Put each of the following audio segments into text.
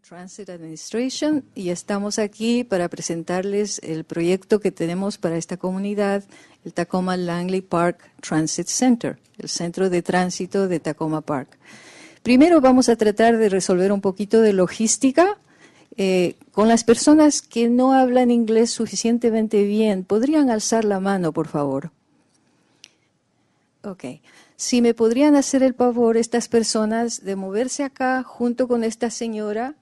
Transit Administration, y estamos aquí para presentarles el proyecto que tenemos para esta comunidad, el Takoma Langley Park Transit Center, el centro de tránsito de Takoma Park. Primero vamos a tratar de resolver un poquito de logística con las personas que no hablan inglés suficientemente bien. ¿Podrían alzar la mano, por favor? Ok. Si me podrían hacer el favor estas personas de moverse acá junto con esta señora,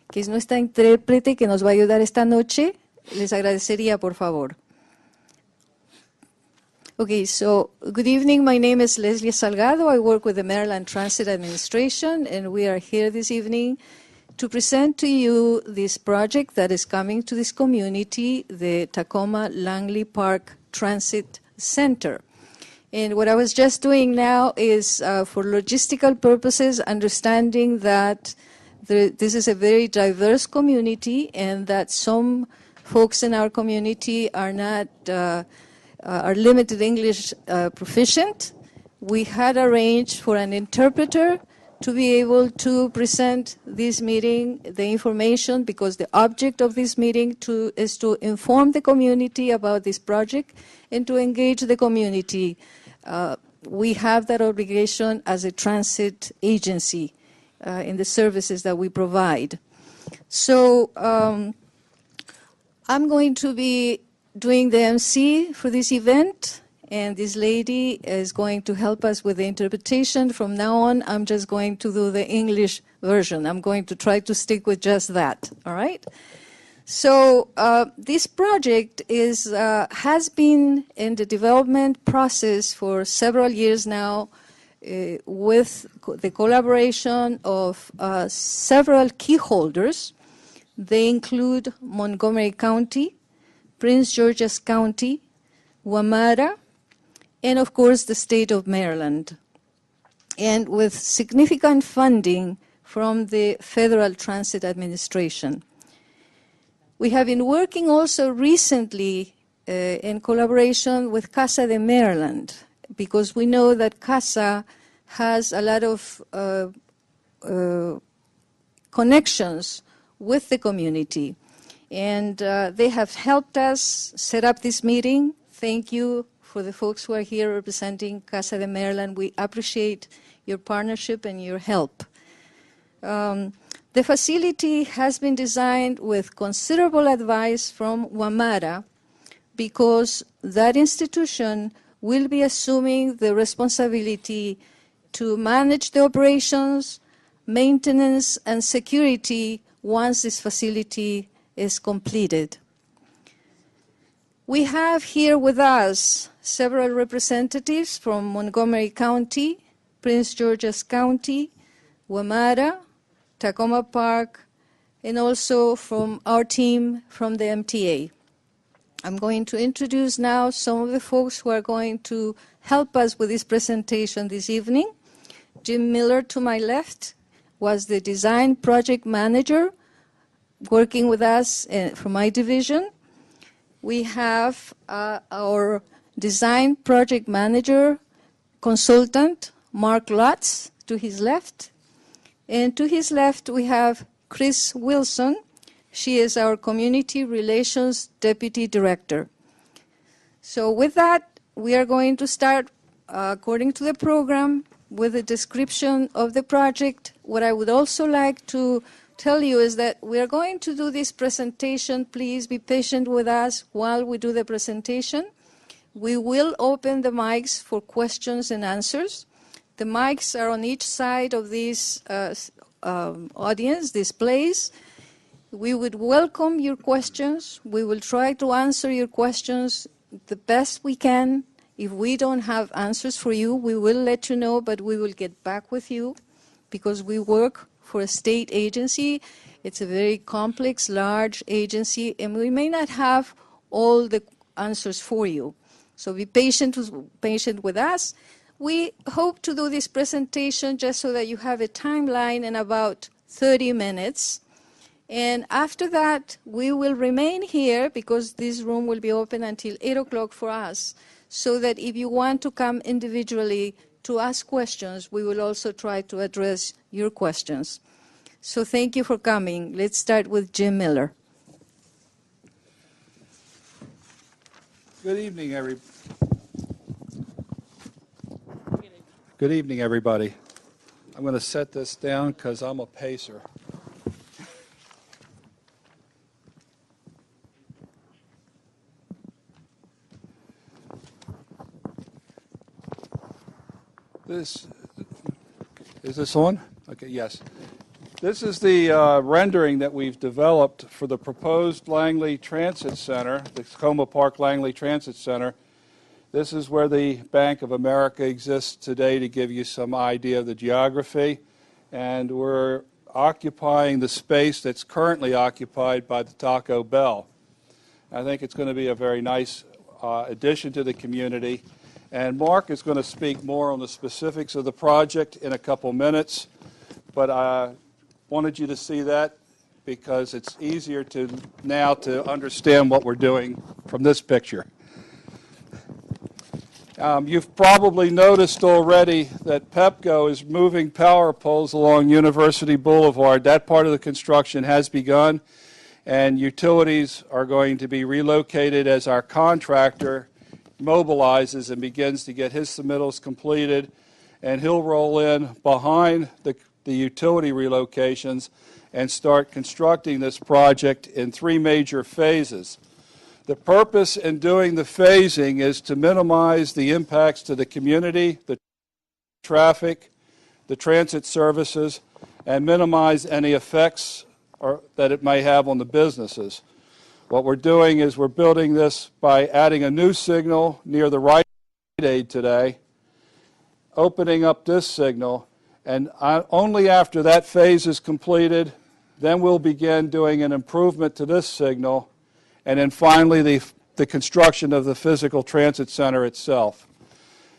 que es nuestra intérprete que nos va a ayudar esta noche, les agradecería, por favor. Okay, so good evening. My name is Leslie Salgado. I work with the Maryland Transit Administration, and we are here this evening to present to you this project that is coming to this community, the Takoma Langley Park Transit Center. And what I was just doing now is, for logistical purposes, understanding that this is a very diverse community and that some folks in our community are not are limited English proficient. We had arranged for an interpreter to be able to present this meeting, the information, because the object of this meeting is to inform the community about this project and to engage the community. We have that obligation as a transit agency in the services that we provide. So I'm going to be doing the MC for this event, and this lady is going to help us with the interpretation. From now on, I'm just going to do the English version. I'm going to try to stick with just that, all right? So this project has been in the development process for several years now with the collaboration of several key holders. They include Montgomery County, Prince George's County, Waimara, and of course the state of Maryland, and with significant funding from the Federal Transit Administration. We have been working also recently in collaboration with CASA de Maryland, because we know that CASA has a lot of connections with the community. And they have helped us set up this meeting. Thank you for the folks who are here representing Casa de Maryland. We appreciate your partnership and your help. The facility has been designed with considerable advice from Waimara, because that institution will be assuming the responsibility to manage the operations, maintenance, and security once this facility is completed. We have here with us several representatives from Montgomery County, Prince George's County, Waimara, Takoma Park, and also from our team from the MTA. I'm going to introduce now some of the folks who are going to help us with this presentation this evening. Jim Miller to my left was the design project manager working with us from my division. We have our design project manager consultant, Mark Lutz, to his left. And to his left, we have Chris Wilson. She is our community relations deputy director. So with that, we are going to start, according to the program, with a description of the project. What I would also like to tell you is that we are going to do this presentation. Please be patient with us while we do the presentation. We will open the mics for questions and answers. The mics are on each side of this audience displays. We would welcome your questions. We will try to answer your questions the best we can. If we don't have answers for you, we will let you know, but we will get back with you, because we work for a state agency. It's a very complex, large agency, and we may not have all the answers for you. So be patient with us. We hope to do this presentation just so that you have a timeline in about 30 minutes. And after that, we will remain here, because this room will be open until 8 o'clock for us, so that if you want to come individually to ask questions, we will also try to address your questions. So thank you for coming. Let's start with Jim Miller. Good evening, everybody. I'm going to set this down because I'm a pacer. Is this on? Okay, yes. This is the rendering that we've developed for the proposed Langley Transit Center, the Takoma Park Langley Transit Center. This is where the Bank of America exists today, to give you some idea of the geography. And we're occupying the space that's currently occupied by the Taco Bell. I think it's going to be a very nice addition to the community. And Mark is going to speak more on the specifics of the project in a couple minutes. But I wanted you to see that because it's easier now to understand what we're doing from this picture. You've probably noticed already that Pepco is moving power poles along University Boulevard. That part of the construction has begun, and utilities are going to be relocated as our contractor mobilizes and begins to get his submittals completed, and he'll roll in behind the utility relocations and start constructing this project in 3 major phases. The purpose in doing the phasing is to minimize the impacts to the community, the traffic, the transit services, and minimize any effects that it may have on the businesses. What we're doing is we're building this by adding a new signal near the Rite Aid today, opening up this signal, and only after that phase is completed, then we'll begin doing an improvement to this signal, and then finally the construction of the physical transit center itself.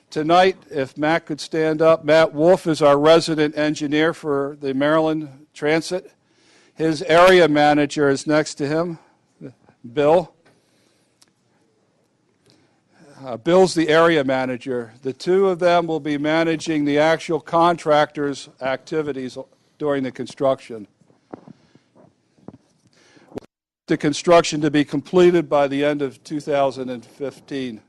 Tonight, if Matt could stand up, Matt Wolf is our resident engineer for the Maryland Transit. His area manager is next to him, Bill. Bill's the area manager. The two of them will be managing the actual contractor's activities during the construction. The construction to be completed by the end of 2015.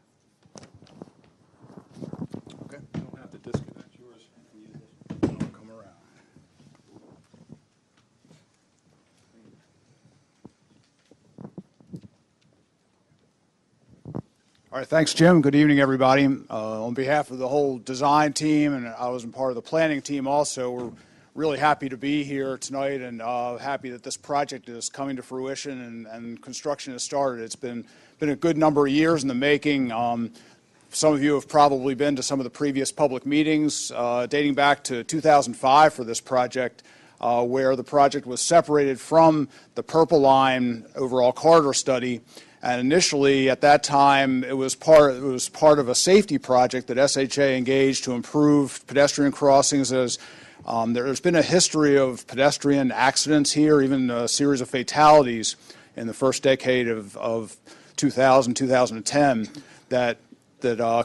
Okay, you don't have to disconnect yours. Come around. All right, thanks, Jim. Good evening, everybody. On behalf of the whole design team, and I was part of the planning team also, we're really happy to be here tonight and happy that this project is coming to fruition and construction has started. It's been a good number of years in the making. Some of you have probably been to some of the previous public meetings dating back to 2005 for this project, where the project was separated from the Purple Line overall corridor study. And initially, at that time, it was part of a safety project that SHA engaged to improve pedestrian crossings. There's been a history of pedestrian accidents here, even a series of fatalities in the first decade of 2010 that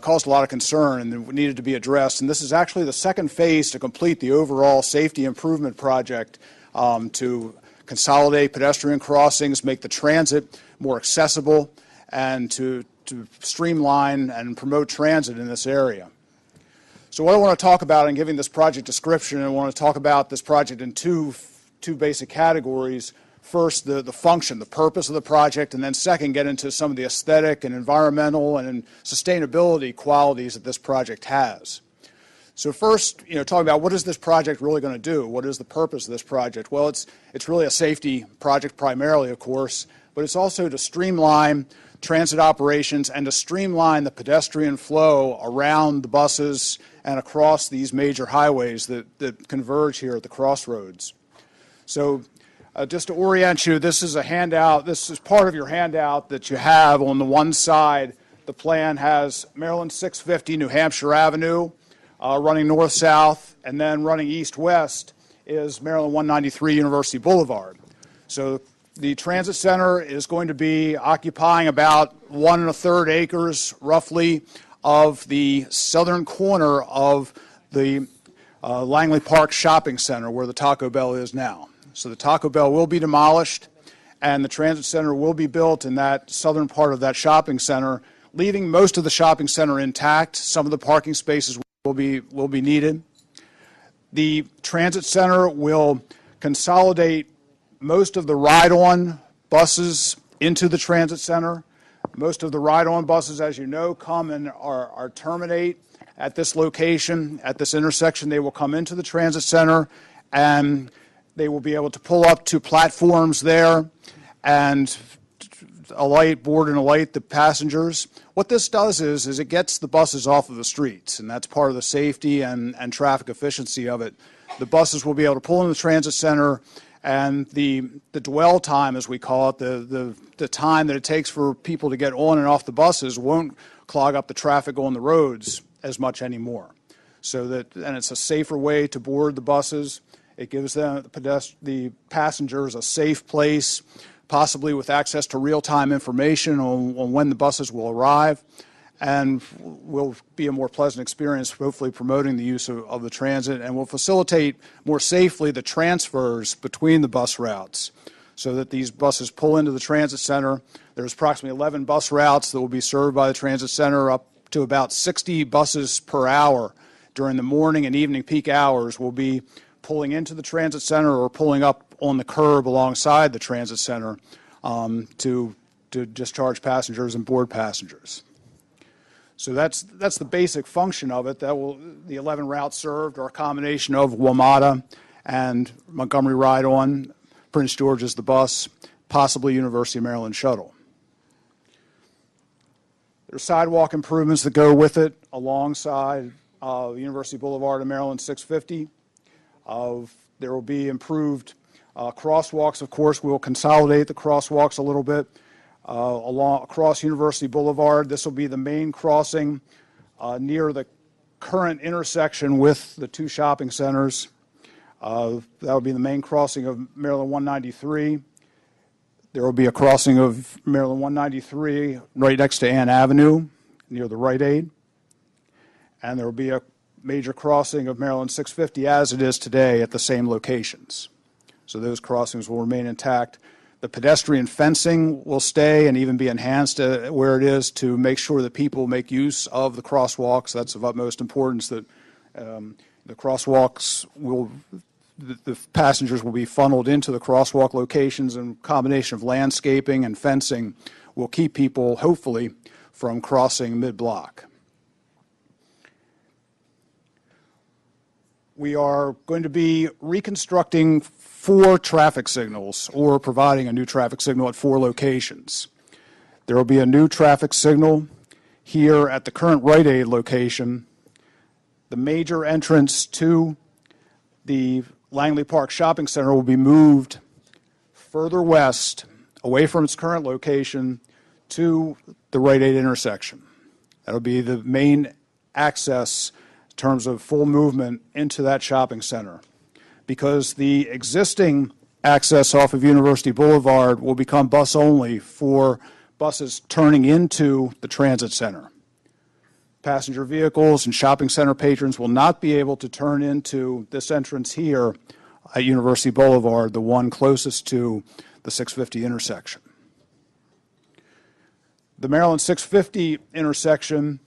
caused a lot of concern and needed to be addressed. And this is actually the second phase to complete the overall safety improvement project to consolidate pedestrian crossings, make the transit more accessible, and to streamline and promote transit in this area. So what I want to talk about in giving this project description, I want to talk about this project in two basic categories. First, the function, the purpose of the project, and then second, get into some of the aesthetic and environmental and sustainability qualities that this project has. So first, talking about what is this project really going to do? What is the purpose of this project? Well, it's really a safety project primarily, of course, but it's also to streamline transit operations and to streamline the pedestrian flow around the buses and across these major highways that converge here at the Crossroads. So just to orient you, this is a handout. This is part of your handout that you have. On the one side, the plan has Maryland 650 New Hampshire Avenue running north-south, and then running east-west is Maryland 193 University Boulevard. So the transit center is going to be occupying about 1 1/3 acres, roughly, of the southern corner of the Langley Park Shopping Center, where the Taco Bell is now. So the Taco Bell will be demolished, and the transit center will be built in that southern part of that shopping center, leaving most of the shopping center intact. Some of the parking spaces will be needed. The transit center will consolidate most of the ride-on buses into the transit center. Most of the ride-on buses, as you know, come and are terminate at this location, at this intersection. They will come into the transit center, and they will be able to pull up to platforms there and board and alight the passengers. What this does is it gets the buses off of the streets, and that's part of the safety and traffic efficiency of it. The buses will be able to pull in the transit center, and the dwell time, as we call it, the time that it takes for people to get on and off the buses won't clog up the traffic on the roads as much anymore. And it's a safer way to board the buses. It gives the passengers a safe place, possibly with access to real-time information on when the buses will arrive, and will be a more pleasant experience, hopefully promoting the use of the transit, and will facilitate more safely the transfers between the bus routes so that these buses pull into the transit center. There's approximately 11 bus routes that will be served by the transit center. Up to about 60 buses per hour during the morning and evening peak hours will be pulling into the transit center or pulling up on the curb alongside the transit center to discharge passengers and board passengers. So that's the basic function of it. The 11 routes served are a combination of WMATA and Montgomery Ride-On, Prince George is the bus, possibly University of Maryland shuttle. There are sidewalk improvements that go with it alongside University Boulevard and Maryland 650. There will be improved crosswalks, of course. We will consolidate the crosswalks a little bit across University Boulevard. This will be the main crossing near the current intersection with the two shopping centers. That will be the main crossing of Maryland 193. There will be a crossing of Maryland 193 right next to Ann Avenue near the Rite Aid. And there will be a major crossing of Maryland 650 as it is today at the same locations. So those crossings will remain intact. The pedestrian fencing will stay and even be enhanced where it is to make sure that people make use of the crosswalks. That's of utmost importance, that the crosswalks the passengers will be funneled into the crosswalk locations, and a combination of landscaping and fencing will keep people, hopefully, from crossing mid-block. We are going to be reconstructing 4 traffic signals, or providing a new traffic signal at 4 locations. There will be a new traffic signal here at the current Rite Aid location. The major entrance to the Langley Park Shopping Center will be moved further west, away from its current location, to the Rite Aid intersection. That will be the main access in terms of full movement into that shopping center, because the existing access off of University Boulevard will become bus only for buses turning into the transit center. Passenger vehicles and shopping center patrons will not be able to turn into this entrance here at University Boulevard, the one closest to the 650 intersection. The Maryland 650 intersection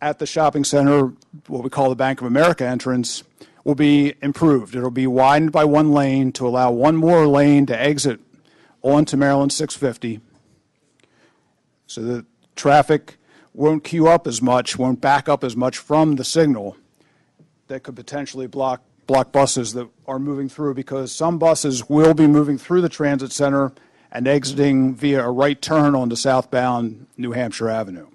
at the shopping center, what we call the Bank of America entrance, will be improved. It will be widened by 1 lane to allow 1 more lane to exit onto Maryland 650, so that traffic won't queue up as much, won't back up as much from the signal that could potentially block buses that are moving through, because some buses will be moving through the transit center and exiting via a right turn onto southbound New Hampshire Avenue.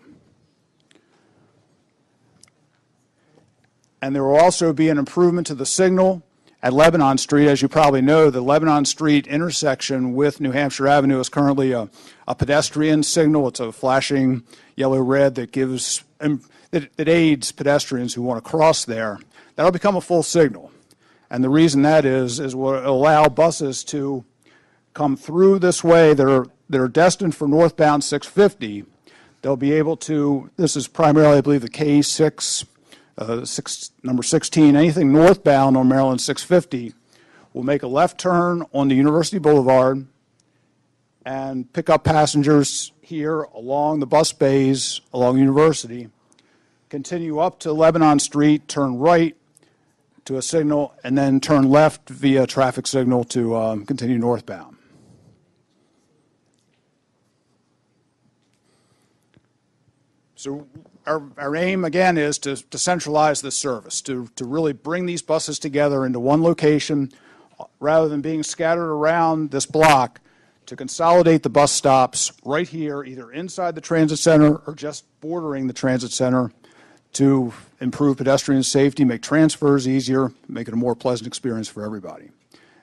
And there will also be an improvement to the signal at Lebanon Street. As you probably know, the Lebanon Street intersection with New Hampshire Avenue is currently a pedestrian signal. It's a flashing yellow-red that aids pedestrians who want to cross there. That'll become a full signal. And the reason that is will allow buses to come through this way that are destined for northbound 650. They'll be able to, this is primarily, I believe, the K6, number 16, anything northbound on Maryland 650 will make a left turn onto University Boulevard and pick up passengers here along the bus bays along University, continue up to Lebanon Street, turn right to a signal, and then turn left via traffic signal to continue northbound. So our aim, again, is to centralize this service, to really bring these buses together into one location rather than being scattered around this block, to consolidate the bus stops right here, either inside the transit center or just bordering the transit center, to improve pedestrian safety, make transfers easier, make it a more pleasant experience for everybody.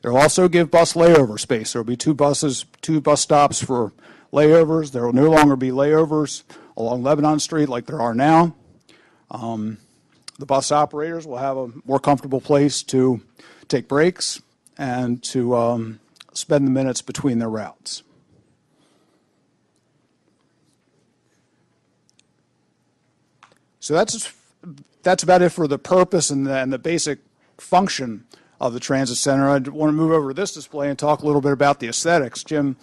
It will also give bus layover space. There will be two bus stops for layovers. There will no longer be layovers along Lebanon Street like there are now. The bus operators will have a more comfortable place to take breaks and to spend the minutes between their routes. So that's about it for the purpose and the basic function of the transit center. I want to move over to this display and talk a little bit about the aesthetics. Jim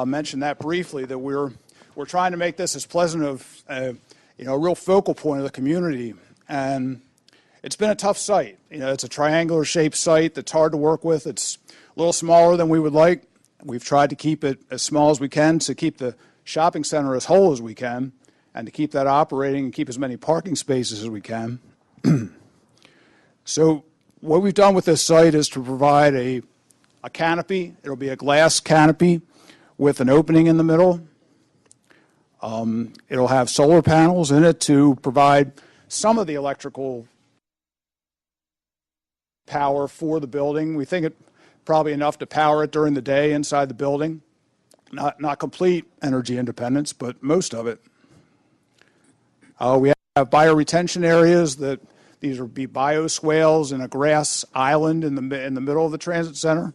mentioned that briefly, that we're trying to make this as pleasant of a real focal point of the community. And it's been a tough site. It's a triangular shaped site that's hard to work with. It's a little smaller than we would like. We've tried to keep it as small as we can to keep the shopping center as whole as we can, and to keep that operating and keep as many parking spaces as we can. So what we've done with this site is to provide a canopy. It'll be a glass canopy with an opening in the middle. It'll have solar panels in it to provide some of the electrical power for the building. We think it probably enough to power it during the day inside the building. Not complete energy independence, but most of it. We have bioretention areas. These will be bioswales in a grass island in the middle of the transit center.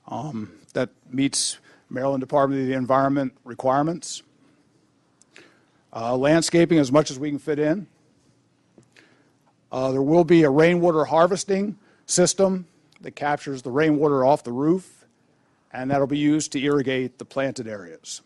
That meets Maryland Department of the Environment requirements. Landscaping as much as we can fit in. There will be a rainwater harvesting system that captures the rainwater off the roof, and that'll be used to irrigate the planted areas.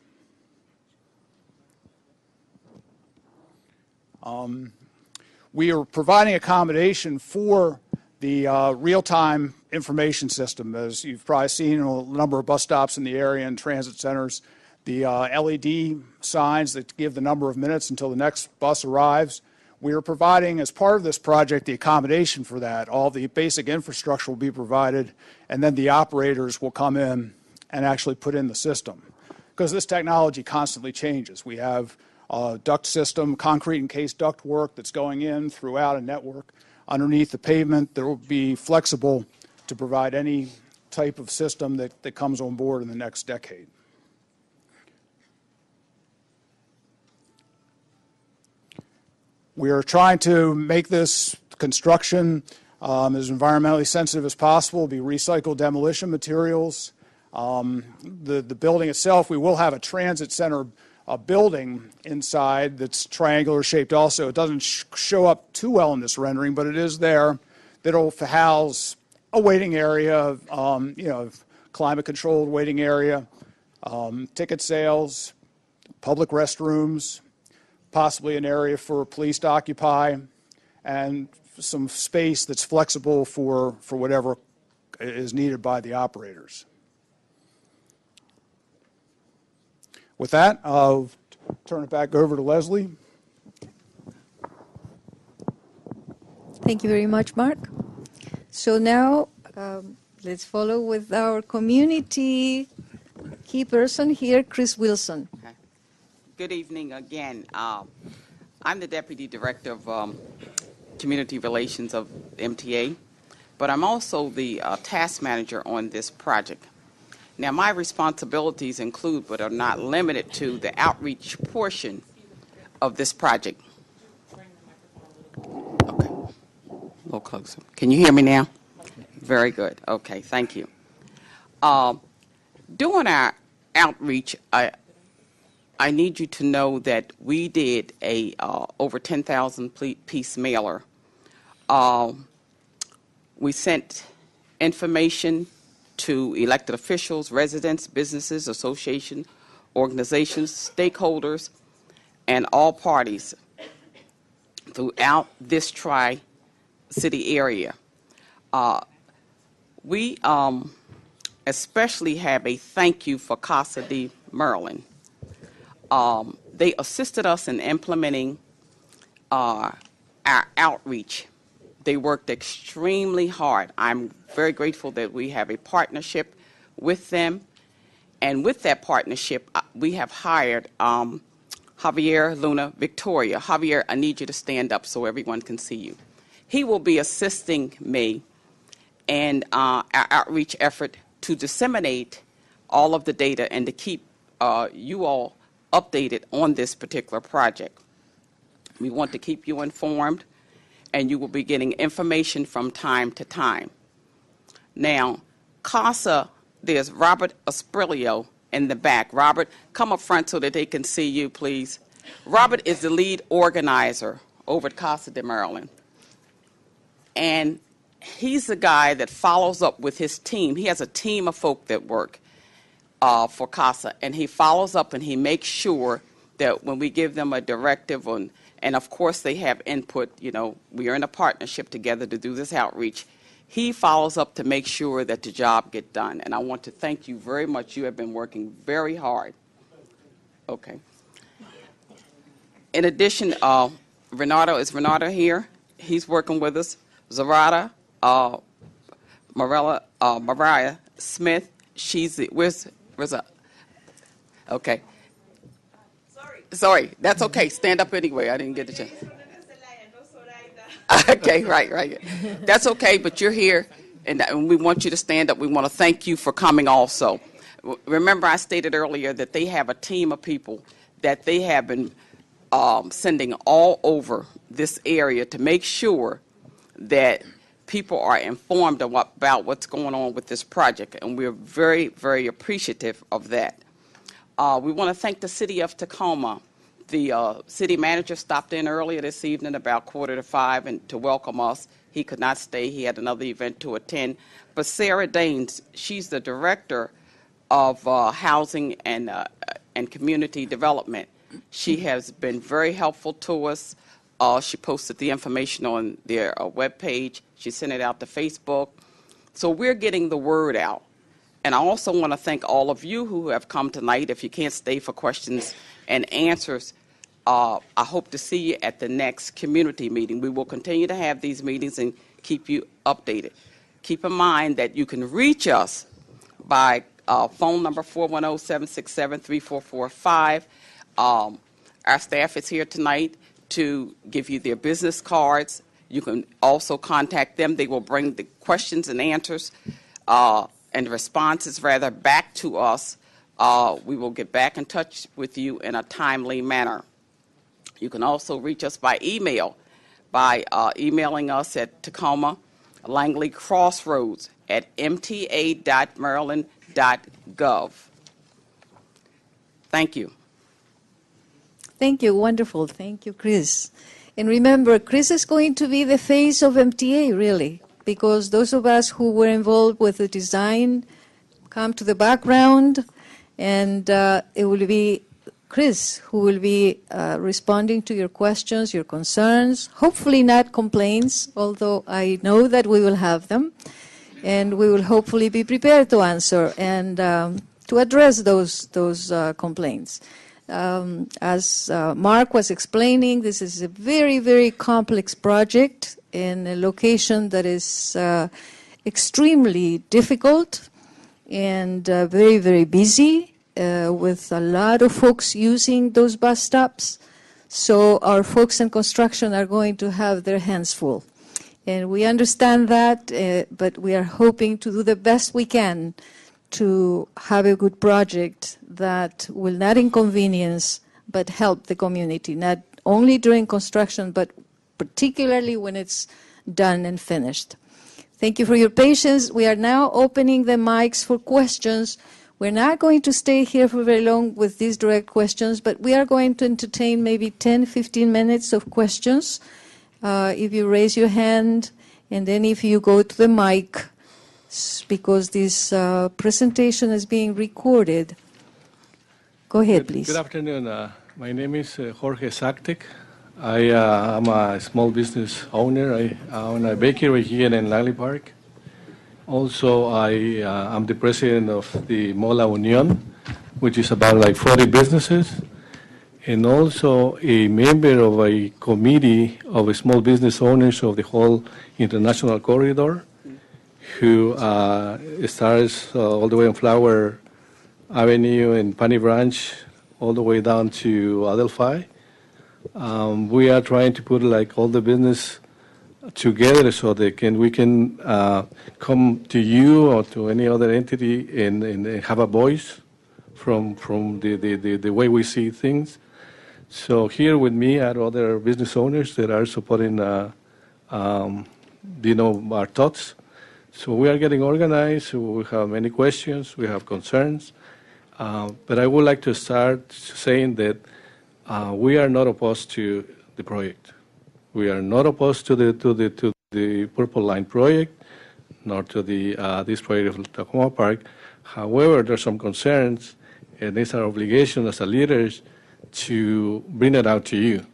We are providing accommodation for the real-time information system. As you've probably seen in a number of bus stops in the area and transit centers, the LED signs that give the number of minutes until the next bus arrives. We are providing, as part of this project, the accommodation for that. All the basic infrastructure will be provided, and then the operators will come in and actually put in the system. Because this technology constantly changes. We have duct system, concrete encased duct work that's going in throughout a network underneath the pavement that will be flexible to provide any type of system that comes on board in the next decade. We are trying to make this construction as environmentally sensitive as possible, be recycled demolition materials. The building itself, we will have a transit center building inside that's triangular shaped also. It doesn't show up too well in this rendering, but it is there. That'll house a waiting area, climate controlled waiting area, ticket sales, public restrooms, possibly an area for police to occupy, and some space that's flexible for whatever is needed by the operators. With that, I'll turn it back over to Leslie. Thank you very much, Mark. So now let's follow with our community key person here, Chris Wilson. Okay. Good evening again. I'm the Deputy Director of Community Relations of MTA, but I'm also the task manager on this project. Now, my responsibilities include, but are not limited to, the outreach portion of this project. Okay, a little closer. Can you hear me now? Very good. Okay, thank you. During our outreach, I need you to know that we did a over 10,000 piece mailer. We sent information to elected officials, residents, businesses, associations, organizations, stakeholders, and all parties throughout this tri-city area. We especially have a thank you for Casa de Maryland. They assisted us in implementing our outreach. They worked extremely hard. I'm very grateful that we have a partnership with them. And with that partnership, we have hired Javier Luna Victoria. Javier, I need you to stand up so everyone can see you. He will be assisting me in our outreach effort to disseminate all of the data and to keep you all updated on this particular project. We want to keep you informed, and you will be getting information from time to time. Now, CASA, there's Robert Asprilio in the back. Robert, come up front so that they can see you, please. Robert is the lead organizer over at Casa de Maryland. And he's the guy that follows up with his team. He has a team of folk that work for CASA, and he follows up and he makes sure that when we give them a directive on, and of course they have input, you know, we are in a partnership together to do this outreach. He follows up to make sure that the job get done. And I want to thank you very much. You have been working very hard. Okay. In addition, Renato here? He's working with us. Zarada, Mariah Smith. She's the, where's okay. Sorry, that's okay. Stand up anyway. I didn't get the chance. Okay, right. That's okay, but you're here, and we want you to stand up. We want to thank you for coming also. Remember, I stated earlier that they have a team of people that they have been sending all over this area to make sure that people are informed about what's going on with this project, and we're very, very appreciative of that. We want to thank the city of Takoma. The city manager stopped in earlier this evening about 4:45 and to welcome us. He could not stay. He had another event to attend. But Sarah Daines, she's the director of housing and community development. She has been very helpful to us. She posted the information on their webpage. She sent it out to Facebook. So we're getting the word out. And I also want to thank all of you who have come tonight. If you can't stay for questions and answers, I hope to see you at the next community meeting. We will continue to have these meetings and keep you updated. Keep in mind that you can reach us by phone number 410-767-3445. Our staff is here tonight to give you their business cards. You can also contact them. They will bring the questions and answers and responses rather back to us. We will get back in touch with you in a timely manner. You can also reach us by email by emailing us at Takoma Langley Crossroads at mta.maryland.gov. Thank you. Thank you. Wonderful. Thank you, Chris. And remember, Chris is going to be the face of MTA, really, because those of us who were involved with the design come to the background, and it will be Chris who will be responding to your questions, your concerns, hopefully not complaints, although I know that we will have them, and we will hopefully be prepared to answer and to address those complaints. As Mark was explaining, this is a very, very complex project in a location that is extremely difficult and very, very busy with a lot of folks using those bus stops. So our folks in construction are going to have their hands full. And we understand that, but we are hoping to do the best we can to have a good project that will not inconvenience but help the community, not only during construction, but particularly when it's done and finished. Thank you for your patience. We are now opening the mics for questions. We're not going to stay here for very long with these direct questions, but we are going to entertain maybe 10, 15 minutes of questions. If you raise your hand, and then if you go to the mic, because this presentation is being recorded. Go ahead, please. Good afternoon. My name is Jorge Saktek. I am a small business owner. I own a bakery here in Langley Park. Also, I am the president of the Mola Union, which is about like 40 businesses, and also a member of a committee of small business owners of the whole international corridor, who starts all the way on Flower Avenue and Pani Branch, all the way down to Adelphi. We are trying to put like all the business together so that we can come to you or to any other entity and have a voice from the way we see things. So here with me are other business owners that are supporting our thoughts. So we are getting organized. We have many questions. We have concerns. But I would like to start saying that we are not opposed to the project. We are not opposed to the Purple Line project, nor to this project of Takoma Park. However, there are some concerns, and it's our obligation as leaders to bring it out to you,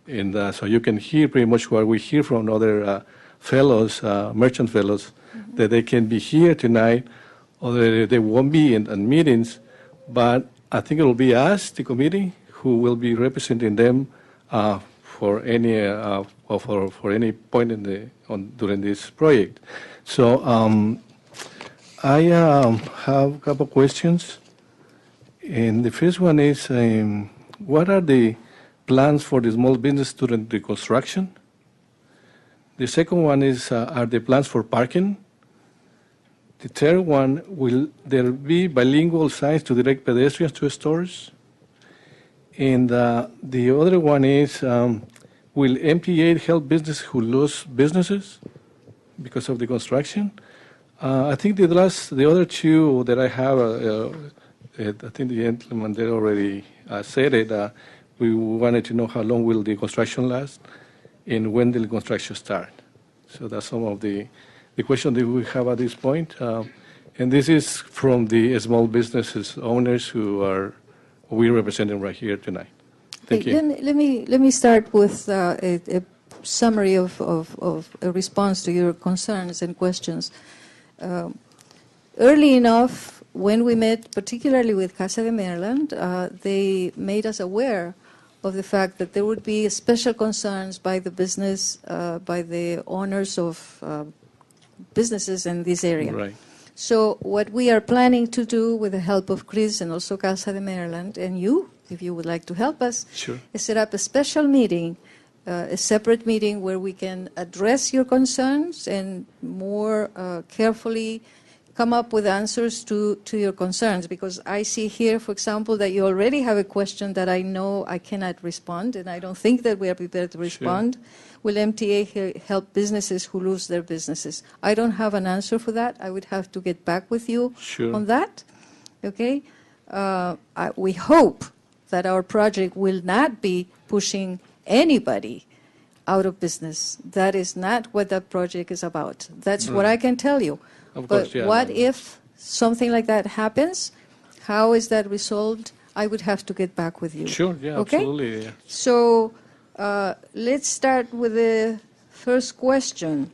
and so you can hear pretty much what we hear from other fellows, merchant fellows, that they can be here tonight, or they won't be in meetings. But I think it will be us, the committee, who will be representing them for any point during this project. So I have a couple of questions, and the first one is, what are the plans for the small business during the construction? The second one is, are there plans for parking? The third one, will there be bilingual signs to direct pedestrians to stores? And the other one is, will MPA help businesses who lose businesses because of the construction? I think the other two that I have, I think the gentleman there already said it. We wanted to know how long will the construction last and when will the construction start. So that's some of the question that we have at this point. And this is from the small businesses owners who we're representing right here tonight. Thank you. Let me start with a summary of a response to your concerns and questions. Early enough, when we met, particularly with Casa de Maryland, they made us aware of the fact that there would be special concerns by the business, by the owners of businesses in this area. Right. So what we are planning to do with the help of Chris and also Casa de Maryland, and you, if you would like to help us, Sure. is set up a special meeting, a separate meeting where we can address your concerns and more carefully come up with answers to your concerns. Because I see here, for example, that you already have a question that I know I cannot respond, and I don't think that we are prepared to respond. Sure. Will MTA help businesses who lose their businesses? I don't have an answer for that. I would have to get back with you Sure. on that. Okay? We hope that our project will not be pushing anybody out of business. That is not what that project is about. That's what I can tell you. Of But course, yeah, what if something like that happens? How is that resolved? I would have to get back with you. Sure, yeah, okay? absolutely. Yeah. So let's start with the first question.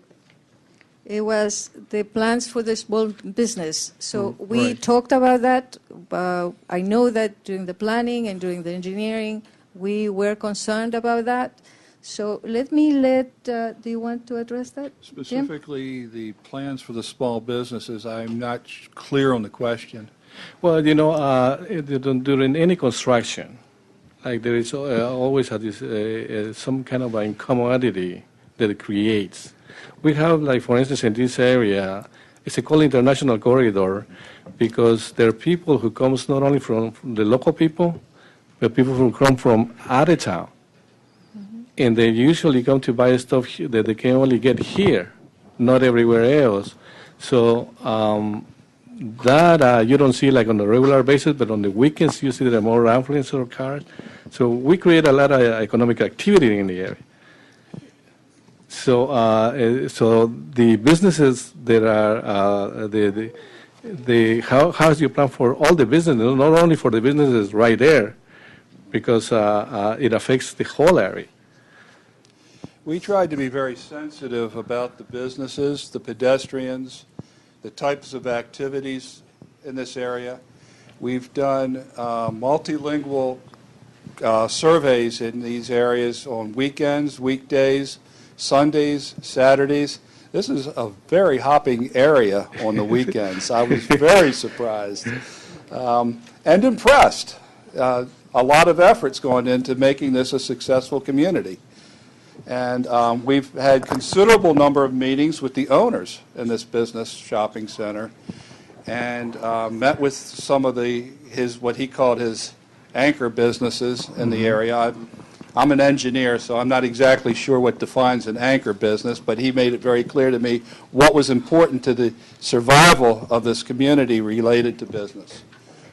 It was the plans for the small business. So we right. talked about that. I know that during the planning and during the engineering, we were concerned about that. So do you want to address that, Jim? Specifically, the plans for the small businesses, I'm not clear on the question. Well, during any construction, like there is always some kind of incommodity that it creates. We have, like, for instance, in this area, it's called international corridor because there are people who comes not only from the local people, but people who come from out of town. And they usually come to buy stuff that they can only get here, not everywhere else. So that you don't see like on a regular basis, but on the weekends you see there are more affluence or cars. So we create a lot of economic activity in the area. So the businesses that are how's your plan for all the businesses, not only for the businesses right there, because it affects the whole area. We tried to be very sensitive about the businesses, the pedestrians, the types of activities in this area. We've done multilingual surveys in these areas on weekends, weekdays, Sundays, Saturdays. This is a very hopping area on the weekends. I was very surprised and impressed. A lot of effort's gone into making this a successful community. And we've had considerable number of meetings with the owners in this business shopping center, and met with some of what he called his anchor businesses in the area. I'm an engineer, so I'm not exactly sure what defines an anchor business, but he made it very clear to me what was important to the survival of this community related to business.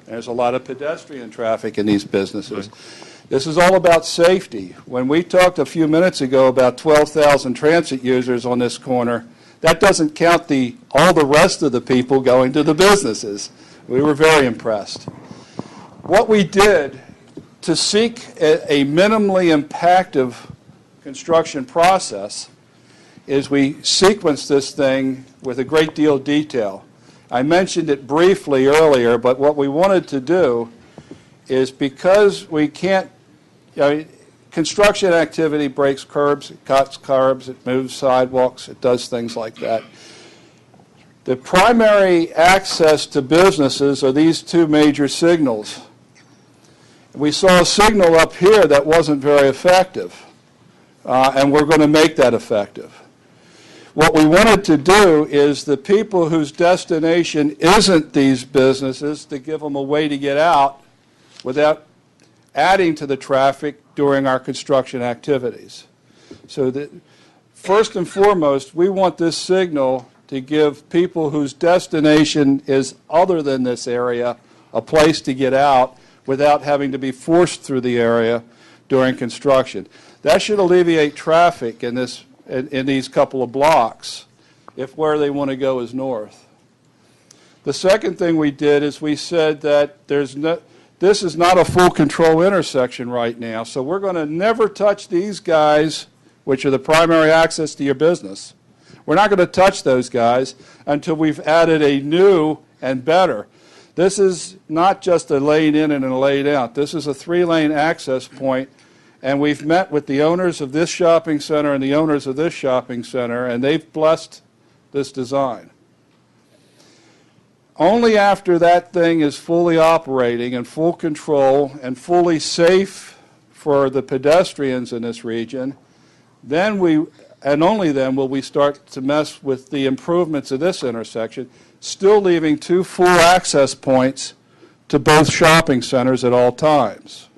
And there's a lot of pedestrian traffic in these businesses. This is all about safety. When we talked a few minutes ago about 12,000 transit users on this corner, that doesn't count all the rest of the people going to the businesses. We were very impressed. What we did to seek a minimally impactful construction process is we sequenced this thing with a great deal of detail. I mentioned it briefly earlier, but what we wanted to do is, because we can't, construction activity breaks curbs, it cuts curbs, it moves sidewalks, it does things like that. The primary access to businesses are these two major signals. We saw a signal up here that wasn't very effective, and we're going to make that effective. What we wanted to do is the people whose destination isn't these businesses, to give them a way to get out without adding to the traffic during our construction activities. So that, first and foremost, we want this signal to give people whose destination is other than this area a place to get out without having to be forced through the area during construction. That should alleviate traffic in these couple of blocks if where they want to go is north. The second thing we did is we said that this is not a full control intersection right now, so we're going to never touch these guys, which are the primary access to your business. We're not going to touch those guys until we've added a new and better. This is not just a lane in and a lane out. This is a 3-lane access point, and we've met with the owners of this shopping center and the owners of this shopping center, and they've blessed this design. Only after that thing is fully operating and full control and fully safe for the pedestrians in this region, and only then will we start to mess with the improvements of this intersection, still leaving 2 full access points to both shopping centers at all times.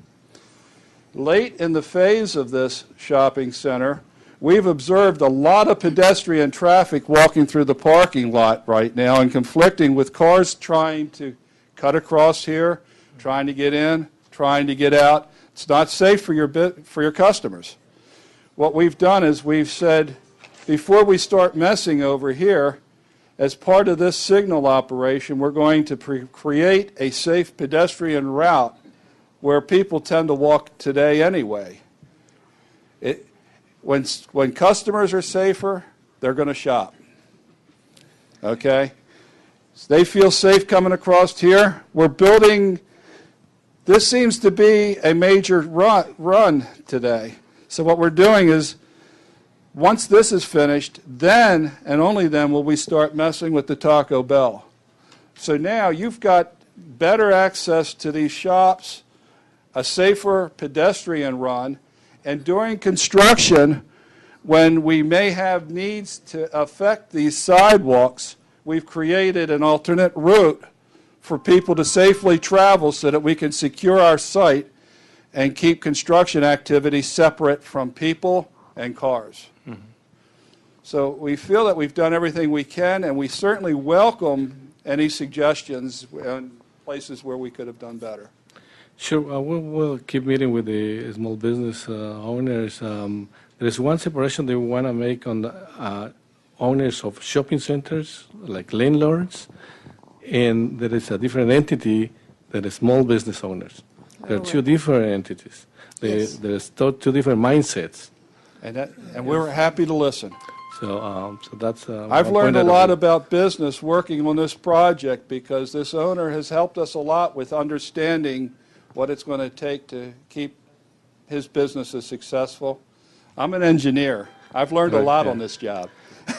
Late in the phase of this shopping center, we've observed a lot of pedestrian traffic walking through the parking lot right now and conflicting with cars trying to cut across here, trying to get in, trying to get out. It's not safe for your customers. What we've done is we've said, before we start messing over here, as part of this signal operation, we're going to create a safe pedestrian route where people tend to walk today anyway. When customers are safer, they're going to shop. Okay? So they feel safe coming across here. We're building, this seems to be a major run today. So what we're doing is, once this is finished, then and only then will we start messing with the Taco Bell. So now you've got better access to these shops, a safer pedestrian run, and during construction, when we may have needs to affect these sidewalks, we've created an alternate route for people to safely travel so that we can secure our site and keep construction activity separate from people and cars. Mm-hmm. So we feel that we've done everything we can, and we certainly welcome any suggestions in places where we could have done better. Sure. We'll keep meeting with the small business owners. There is one separation they want to make on the owners of shopping centers, like landlords, and there is a different entity that is small business owners. There are two different entities. Yes. There's two different mindsets. And we're happy to listen. So that's. I've one learned point a out of lot it. about business working on this project because this owner has helped us a lot with understanding what it's going to take to keep his businesses successful. I'm an engineer. I've learned a Right, lot yeah. on this job.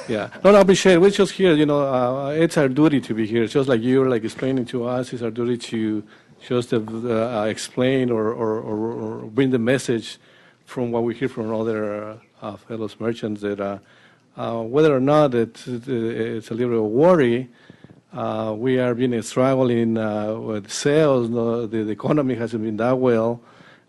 Yeah. No, I appreciate it. We're just here, it's our duty to be here. Just like you're like explaining to us, it's our duty to just explain or bring the message from what we hear from other fellow merchants that whether or not it's a little bit of a worry, we are being struggling with sales. No, the economy hasn't been that well.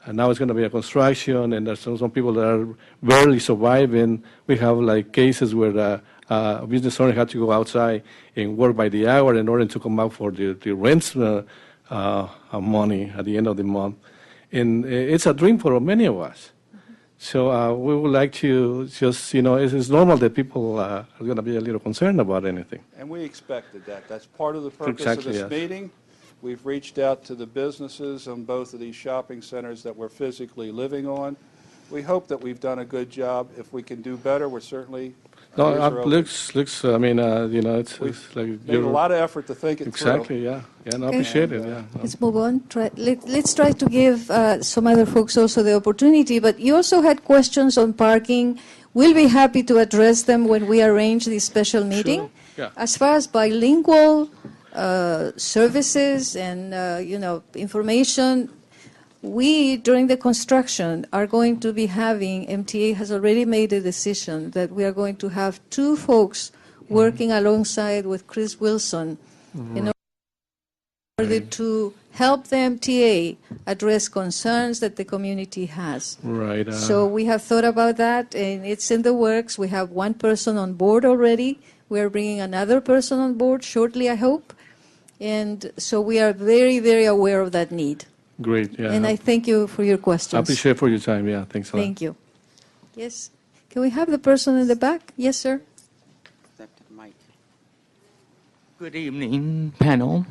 And now it's going to be a construction, and there's some people that are barely surviving. We have like cases where a business owner had to go outside and work by the hour in order to come out for the rent money at the end of the month. And it's a dream for many of us. So we would like to just, it's normal that people are going to be a little concerned about anything. And we expected that. That's part of the purpose Exactly, of this yes. meeting. We've reached out to the businesses on both of these shopping centers that we're physically living on. We hope that we've done a good job. If we can do better, we're certainly. No, ears are open. looks. I mean, it's like Made a lot of effort to think it exactly. through. Yeah, no, I appreciate it. Yeah. Let's move on. Let's try to give some other folks also the opportunity. But you also had questions on parking. We'll be happy to address them when we arrange this special meeting. Yeah. As far as bilingual services and information, we during the construction are going to be having. MTA has already made a decision that we are going to have two folks working alongside with Chris Wilson in order to help the MTA address concerns that the community has. Right. So we have thought about that, and it's in the works. We have one person on board already. We are bringing another person on board shortly, I hope. And so we are very, very aware of that need. Great. Yeah. And I thank you for your questions. I appreciate for your time. Yeah. Thanks a lot. Thank you. Yes. Can we have the person in the back? Yes, sir. Step to the mic. Good evening, panel.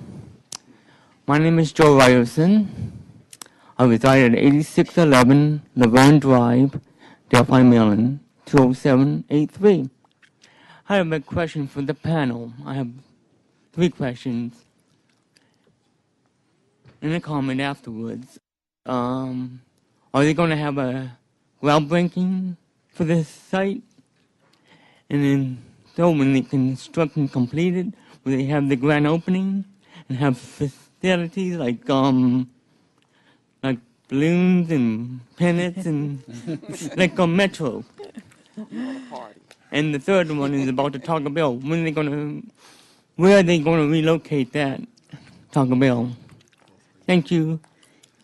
My name is Joe Ryerson. I reside at 8611 Laverne Drive, Delphi, Maryland, 20783. I have a question for the panel. I have 3 questions and a comment afterwards. Are they going to have a groundbreaking for this site? And then, so when the construction completed, will they have the grand opening and have facilities like balloons and pennants and like a metro? And the third one is about the Taco Bell. Where are they going to relocate that Taco Bell? Thank you.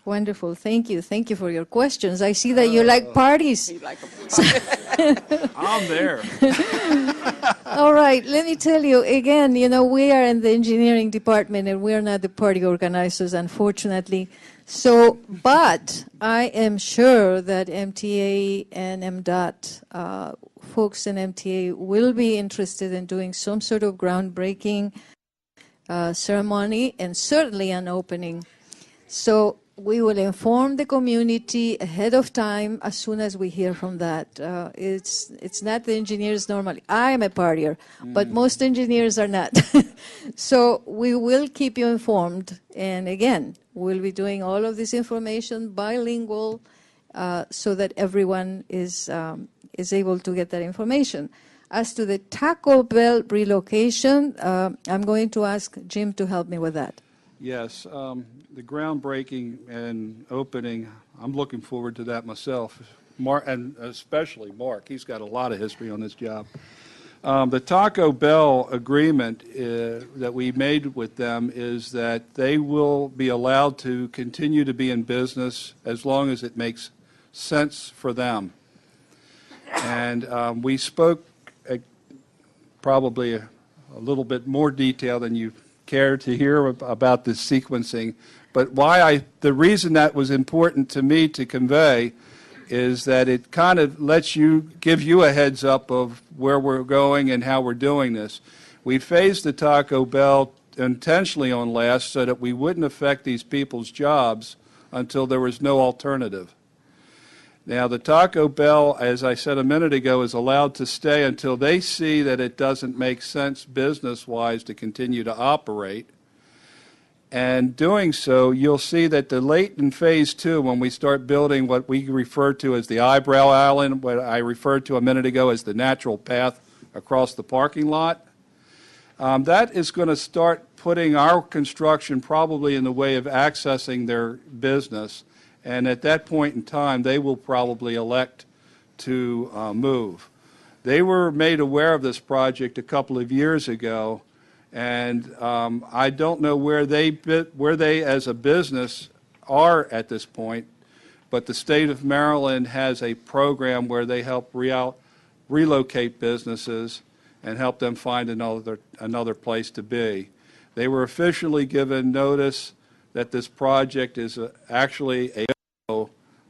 Wonderful. Thank you. Thank you for your questions. I see that you like parties. I'm there. All right. Let me tell you again, we are in the engineering department and we are not the party organizers, unfortunately. So, but I am sure that MTA and MDOT, folks in MTA will be interested in doing some sort of groundbreaking ceremony and certainly an opening. So we will inform the community ahead of time as soon as we hear from that. It's not the engineers normally. I am a partier, but most engineers are not. So we will keep you informed. And again, we'll be doing all of this information bilingual so that everyone is able to get that information. As to the Taco Bell relocation, I'm going to ask Jim to help me with that. Yes, the groundbreaking and opening, I'm looking forward to that myself. Mark, and especially Mark, he's got a lot of history on this job. The Taco Bell agreement that we made with them is that they will be allowed to continue to be in business as long as it makes sense for them. And we spoke probably a little bit more detail than you care to hear about this sequencing. But the reason that was important to me to convey is that it kind of give you a heads up of where we're going and how we're doing this. We phased the Taco Bell intentionally on last so that we wouldn't affect these people's jobs until there was no alternative. Now, the Taco Bell, as I said a minute ago, is allowed to stay until they see that it doesn't make sense business-wise to continue to operate. And doing so, you'll see that late in phase 2, when we start building what we refer to as the eyebrow island, what I referred to a minute ago as the natural path across the parking lot, that is going to start putting our construction probably in the way of accessing their business. And at that point in time, they will probably elect to move. They were made aware of this project a couple of years ago, and I don't know where they as a business are at this point, but the state of Maryland has a program where they help relocate businesses and help them find another place to be. They were officially given notice that this project is actually a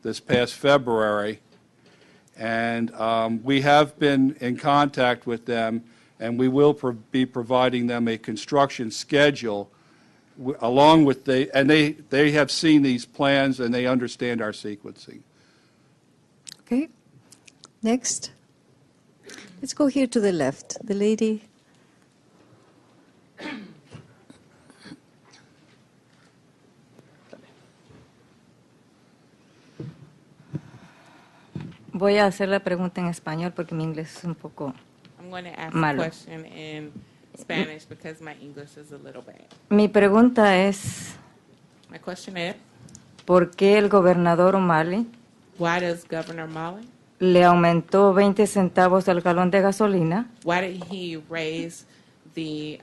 this past February, and we have been in contact with them, and we will be providing them a construction schedule along with they have seen these plans and they understand our sequencing. Okay. Next. Let's go here to the left. The lady. Voy a hacer la pregunta en español porque mi inglés es un poco I'm going to ask malo. a question in Spanish because my English is a little bad. Mi pregunta es, My question is, ¿por qué el gobernador O'Malley why does Governor Molly, le aumentó 20 centavos al galón de gasolina why did he raise the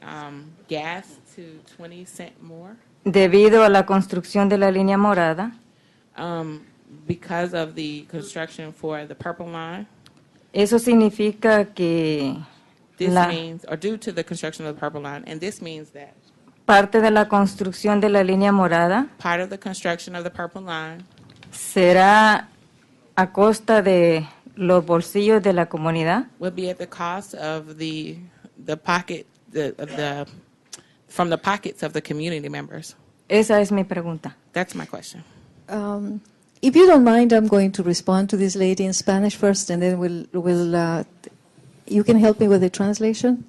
gas to 20 cents more? debido a la construcción de la línea morada? Because of the construction for the Purple Line. Eso significa que This la means, or due to the construction of the Purple Line, and this means that parte de la construcción de la línea morada part of the construction of the Purple Line será a costa de los bolsillos de la comunidad. will be at the cost of the pocket, from the pockets of the community members. Esa es mi pregunta. That's my question. If you don't mind, I'm going to respond to this lady in Spanish first, and then you can help me with the translation.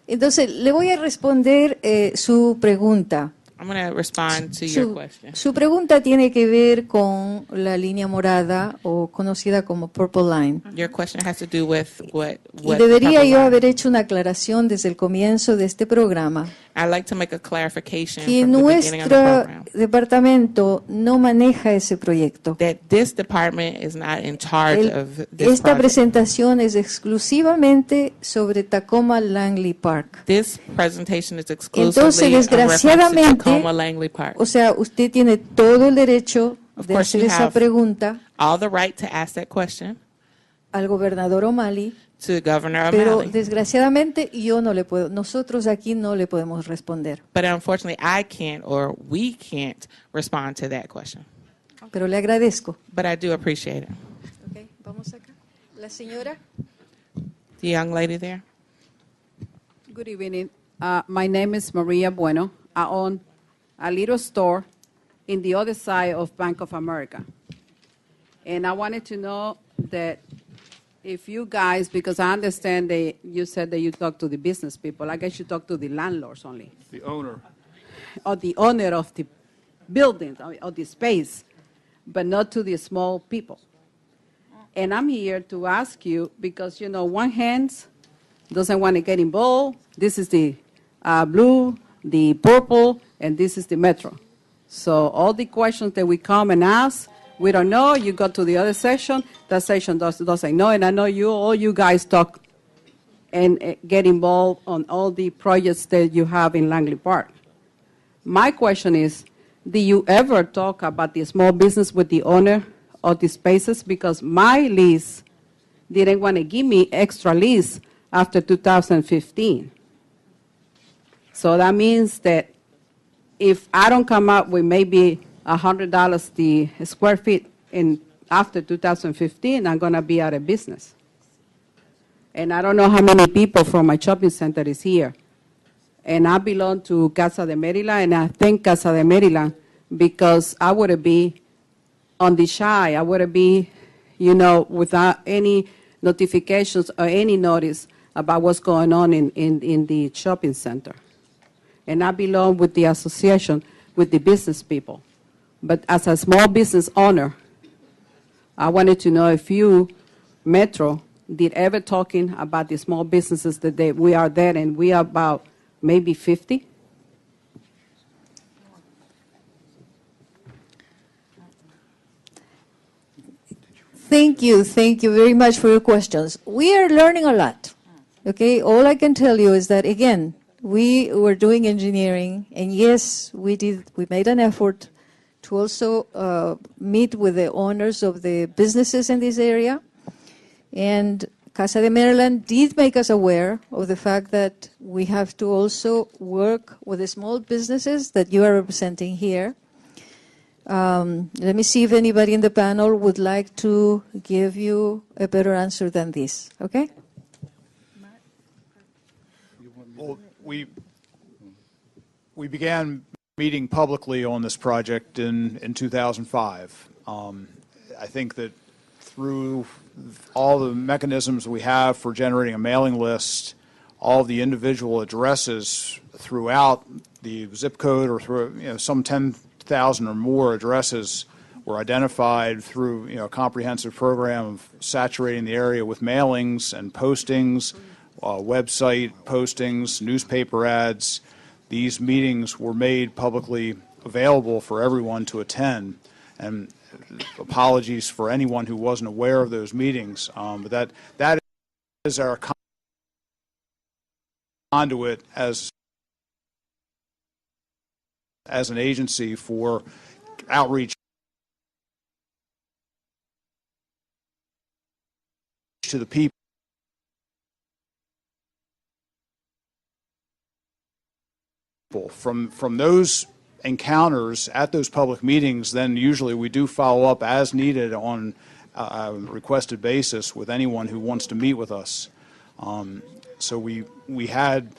Entonces, le voy a responder su pregunta. I'm going to respond to your question. Su pregunta tiene que ver con la línea morada o conocida como Purple Line. Your question has to do with what Y debería Purple yo Line. haber hecho una aclaración desde el comienzo de este programa I'd like to make a clarification que from the beginning of the nuestro program departamento no maneja ese proyecto. that this department is not in charge of this Esta project. presentación es exclusivamente sobre Takoma Langley Park. This presentation is Entonces, exclusively in reference to desgraciadamente, Takoma Langley Park. O sea, usted tiene todo el derecho Of de course, hacer you esa have pregunta all the right to ask that question al gobernador O'Malley, to Governor pero O'Malley. desgraciadamente nosotros aquí no le podemos responder. But unfortunately, I can't or we can't respond to that question. Pero le agradezco. But I do appreciate it. Okay, vamos acá. La señora. The young lady there. Good evening. My name is Maria Bueno. I own a little store in the other side of Bank of America. And I wanted to know that if you guys, because I understand that you said that you talk to the business people, I guess you talk to the landlords only. The owner. Or the owner of the building, or the space, but not to the small people. And I'm here to ask you, because, you know, one hand doesn't want to get involved. This is the blue, the purple, and this is the metro. So all the questions that we come and ask, we don't know. You go to the other section. That section doesn't know. And I know all you guys talk and get involved on all the projects that you have in Langley Park. My question is, do you ever talk about the small business with the owner of the spaces? Because my lease didn't want to give me extra lease after 2015. So that means that if I don't come up with maybe $100 the square feet, and after 2015, I'm going to be out of business. And I don't know how many people from my shopping center is here. And I belong to Casa de Maryland, and I thank Casa de Maryland because I would be on the shy. I would be, without any notifications or any notice about what's going on in the shopping center. And I belong with the association with the business people. But as a small business owner, I wanted to know if you, Metro, did ever talking about the small businesses that we are there, and we are about maybe 50. Thank you very much for your questions. We are learning a lot, okay? All I can tell you is that, again, we were doing engineering, and yes, we made an effort to also meet with the owners of the businesses in this area. And Casa de Maryland did make us aware of the fact that we have to also work with the small businesses that you are representing here. Let me see if anybody in the panel would like to give you a better answer than this, okay? Well, we began meeting publicly on this project in 2005. I think that through all the mechanisms we have for generating a mailing list, all the individual addresses throughout the zip code, or through some 10,000 or more addresses were identified through a comprehensive program of saturating the area with mailings and postings, website postings, newspaper ads. These meetings were made publicly available for everyone to attend, and apologies for anyone who wasn't aware of those meetings, but that is our conduit as an agency for outreach to the people. From those encounters at those public meetings, then usually we do follow up as needed on a requested basis with anyone who wants to meet with us. So we had,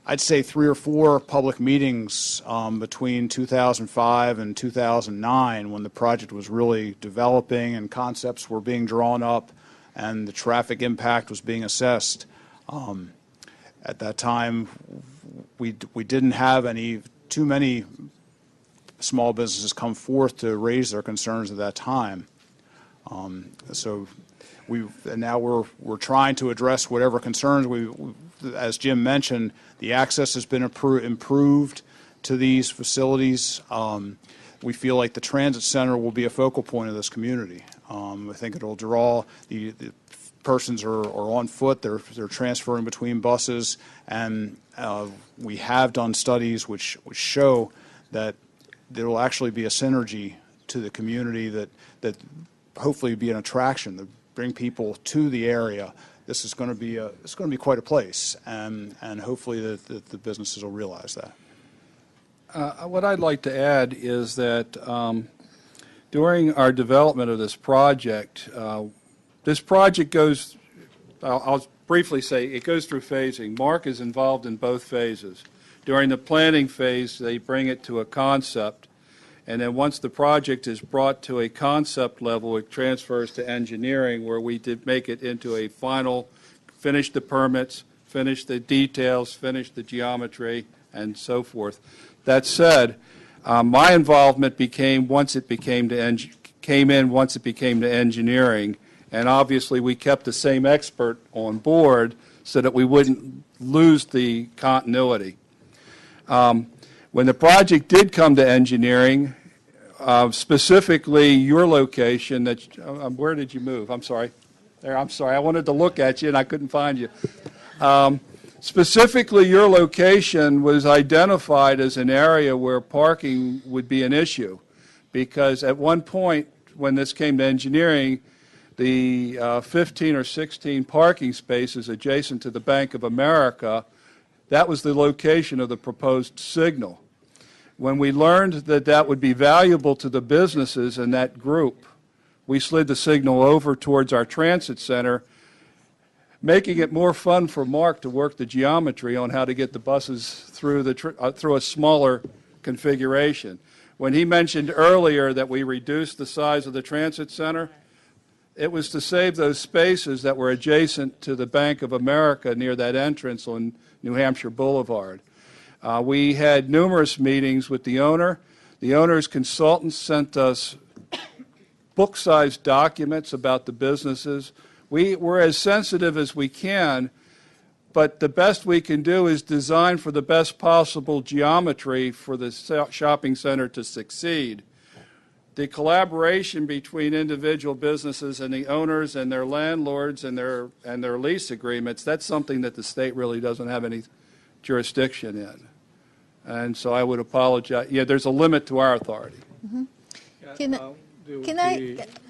I'd say, 3 or 4 public meetings between 2005 and 2009 when the project was really developing and concepts were being drawn up and the traffic impact was being assessed. At that time, we didn't have too many small businesses come forth to raise their concerns at that time. So now we're trying to address whatever concerns as Jim mentioned. The access has been improved to these facilities. We feel like the transit center will be a focal point of this community. I think it'll draw the persons are on foot. They're transferring between buses, and we have done studies which show that there will actually be a synergy to the community that hopefully be an attraction to bring people to the area. This is going to be quite a place, and hopefully the businesses will realize that. What I'd like to add is that during our development of this project goes, I'll briefly say, it goes through phasing. Mark is involved in both phases. During the planning phase, they bring it to a concept, and then once the project is brought to a concept level, it transfers to engineering, where we did make it into a final, finish the permits, finish the details, finish the geometry, and so forth. That said, my involvement came in once it became to engineering, and obviously we kept the same expert on board so that we wouldn't lose the continuity. When the project did come to engineering, specifically your location, where did you move? I'm sorry. There, I'm sorry. I wanted to look at you and I couldn't find you. Specifically, your location was identified as an area where parking would be an issue, because at one point when this came to engineering, the 15 or 16 parking spaces adjacent to the Bank of America, that was the location of the proposed signal. When we learned that that would be valuable to the businesses in that group, we slid the signal over towards our transit center, making it more fun for Mark to work the geometry on how to get the buses through through a smaller configuration. When he mentioned earlier that we reduced the size of the transit center, it was to save those spaces that were adjacent to the Bank of America near that entrance on New Hampshire Boulevard. We had numerous meetings with the owner. The owner's consultants sent us book-sized documents about the businesses. We're as sensitive as we can, but the best we can do is design for the best possible geometry for the shopping center to succeed. The collaboration between individual businesses and the owners and their landlords and their lease agreements, that's something that the state really doesn't have any jurisdiction in. And so I would apologize. Yeah, there's a limit to our authority. Mm-hmm.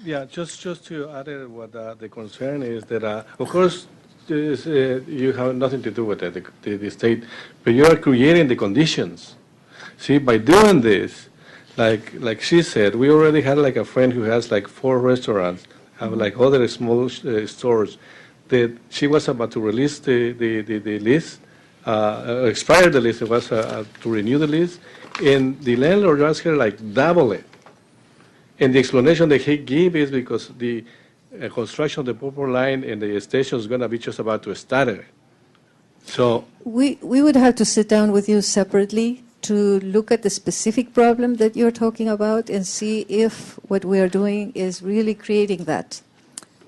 Yeah, just to add what the concern is that, of course, you have nothing to do with the state, but you are creating the conditions. See, by doing this, like she said, we already had like a friend who has like 4 restaurants, have like other small stores, that she was about to release the lease, expire the lease, it was to renew the lease, and the landlord asked her like double it. And the explanation that he gave is because the construction of the purple line and the station is going to be just about to start. So we would have to sit down with you separately to look at the specific problem that you're talking about and see if what we are doing is really creating that.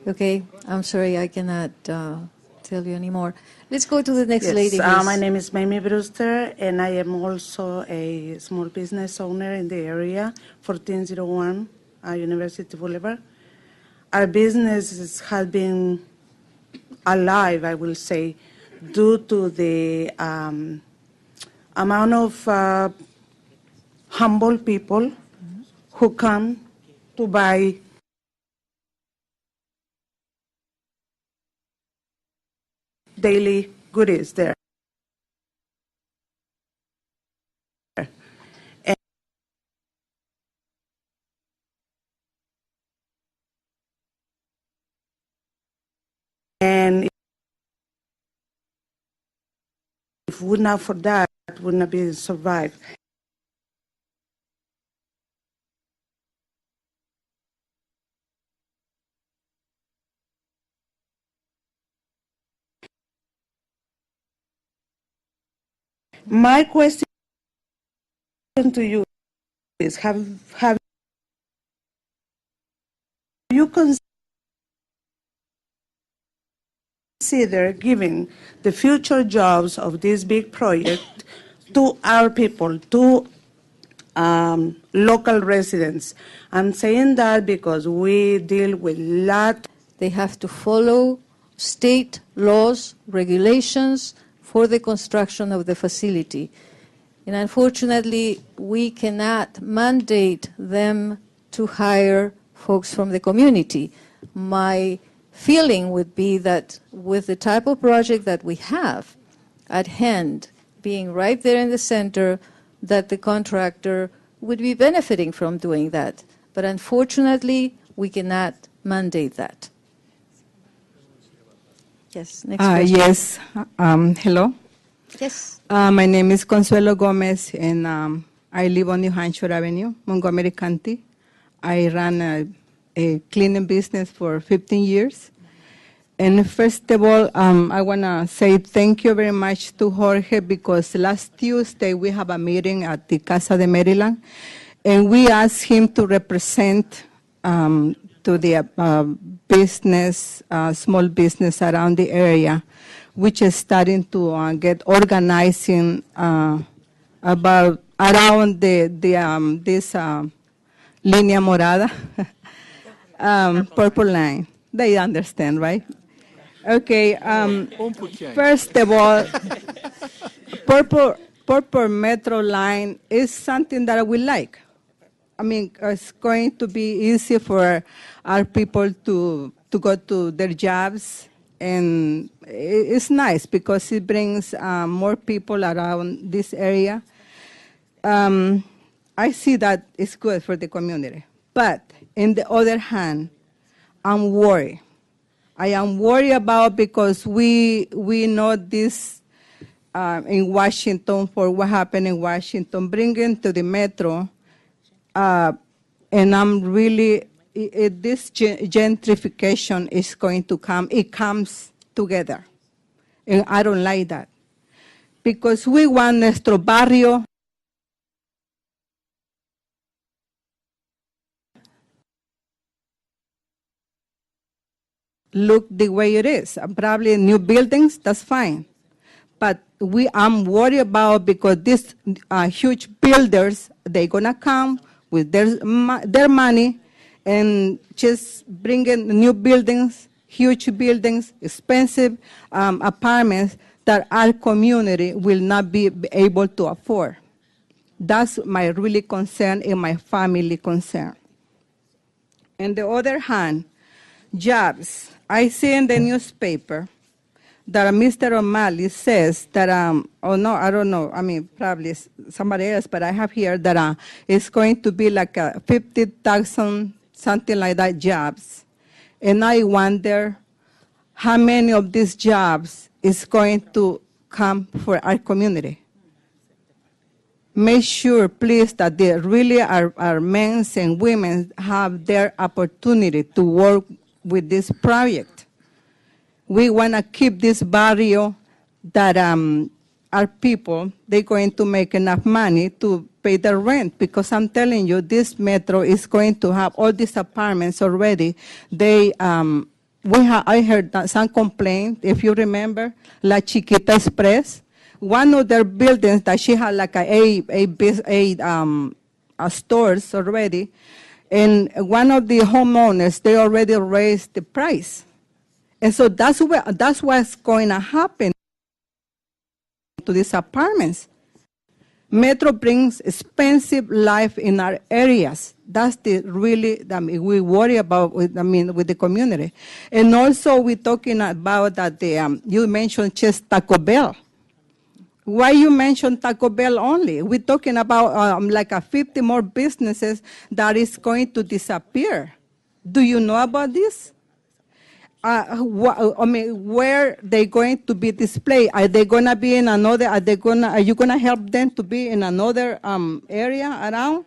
Okay, I'm sorry, I cannot tell you anymore. Let's go to the next lady. My name is Mamie Brewster, and I am also a small business owner in the area, 1401 University Boulevard. Our business has been alive, I will say, due to the amount of humble people who come to buy daily goodies there. And if would not for that, would not be survived. My question to you is, have you considered giving the future jobs of this big project to our people, to local residents? I'm saying that because we deal with lot. They have to follow state laws, regulations for the construction of the facility. And unfortunately, we cannot mandate them to hire folks from the community. My feeling would be that with the type of project that we have at hand, being right there in the center, that the contractor would be benefiting from doing that. But unfortunately, we cannot mandate that. Yes, next question. Yes, hello. Yes. My name is Consuelo Gomez, and I live on New Hampshire Avenue, Montgomery County. I ran a cleaning business for 15 years. And first of all, I want to say thank you very much to Jorge, because last Tuesday we have a meeting at the Casa de Maryland, and we asked him to represent to the business, small business around the area, which is starting to get organizing about around this Línea Morada, purple line. They understand, right? Okay. First of all, purple metro line is something that we like. I mean, it's going to be easy for our people to go to their jobs, and it's nice because it brings more people around this area. I see that it's good for the community. But on the other hand, I'm worried. I am worried about because we know this in Washington for what happened in Washington, bringing to the metro, and I'm really, this gentrification is going to come. It comes together, and I don't like that because we want nuestro barrio look the way it is. Probably new buildings, that's fine. But I'm worried about because these huge builders, they're gonna come with their money and just bring in new buildings, huge buildings, expensive apartments that our community will not be able to afford. That's my really concern and my family concern. On the other hand, jobs. I see in the newspaper that Mr. O'Malley says that, oh no, I don't know, I mean, probably somebody else, but I have here that it's going to be like 50,000, something like that, jobs. And I wonder how many of these jobs is going to come for our community. Make sure, please, that they really our men and women have their opportunity to work with this project. We want to keep this barrio that our people, they're going to make enough money to pay their rent, because I'm telling you, this metro is going to have all these apartments already. I heard some complaint, if you remember, La Chiquita Express. One of their buildings that she had like eight stores already, and one of the homeowners, they already raised the price. And so that's what's going to happen to these apartments. Metro brings expensive life in our areas. That's we worry about with the community. And also we're talking about that you mentioned just Taco Bell. Why you mention Taco Bell only? We're talking about like 50 more businesses that is going to disappear. Do you know about this? Where they going to be displayed? Are they going to be in another? Are you going to help them to be in another area around,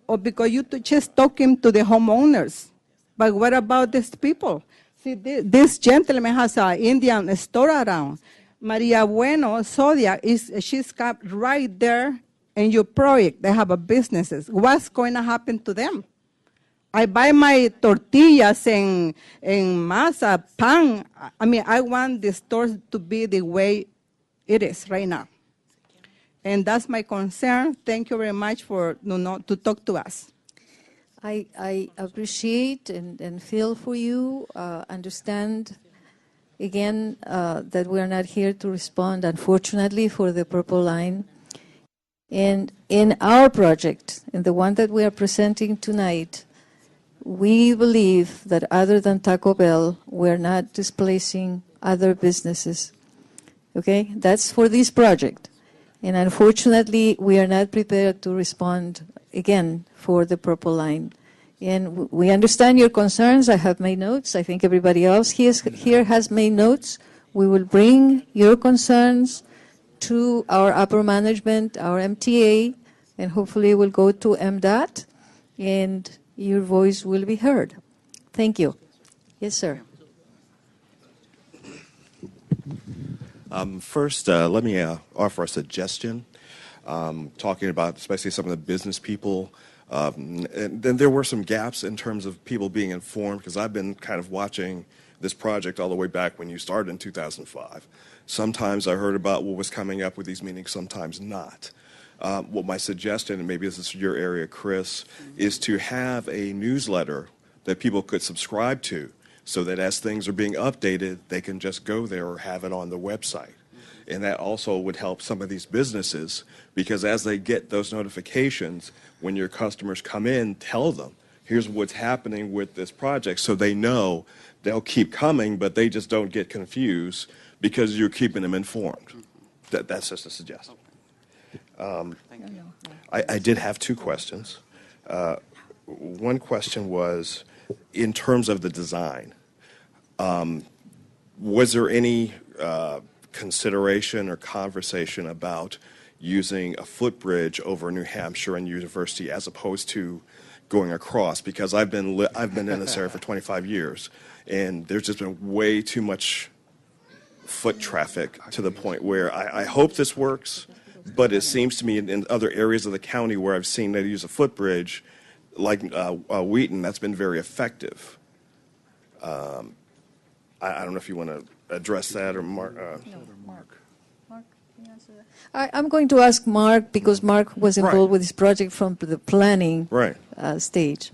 or because you just talking to the homeowners? But what about these people? See, this gentleman has an Indian store around. Maria Bueno Zodiac she's got right there in your project. They have a businesses. What's going to happen to them? I buy my tortillas and masa, pan. I want the store to be the way it is right now. And that's my concern. Thank you very much for to talk to us. I appreciate and feel for you, understand, again, that we are not here to respond, unfortunately, for the Purple Line. And in our project, in the one that we are presenting tonight, we believe that other than Taco Bell, we're not displacing other businesses. Okay? That's for this project. And unfortunately, we are not prepared to respond, again, for the Purple Line. And we understand your concerns. I have made notes. I think everybody else here has made notes. We will bring your concerns to our upper management, our MTA, and hopefully we'll go to MDOT, and your voice will be heard. Thank you. Yes, sir. First, let me offer a suggestion, talking about especially some of the business people. And then there were some gaps in terms of people being informed, because I've been kind of watching this project all the way back when you started in 2005. Sometimes I heard about what was coming up with these meetings, sometimes not. What my suggestion, and maybe this is your area, Chris, is to have a newsletter that people could subscribe to, so that as things are being updated, they can just go there or have it on the website. And that also would help some of these businesses, because as they get those notifications, when your customers come in, tell them, here's what's happening with this project, so they know they'll keep coming, but they just don't get confused because you're keeping them informed. That's just a suggestion. I did have two questions. One question was, in terms of the design, was there any consideration or conversation about using a footbridge over New Hampshire and University as opposed to going across? Because I've been in this area for 25 years, and there's just been way too much foot traffic to the point where I hope this works, but it seems to me in other areas of the county where I've seen they use a footbridge, like Wheaton, that's been very effective. I don't know if you want to address that or Mark. Mark, can you answer that? I'm going to ask Mark because Mark was involved with this project from the planning stage.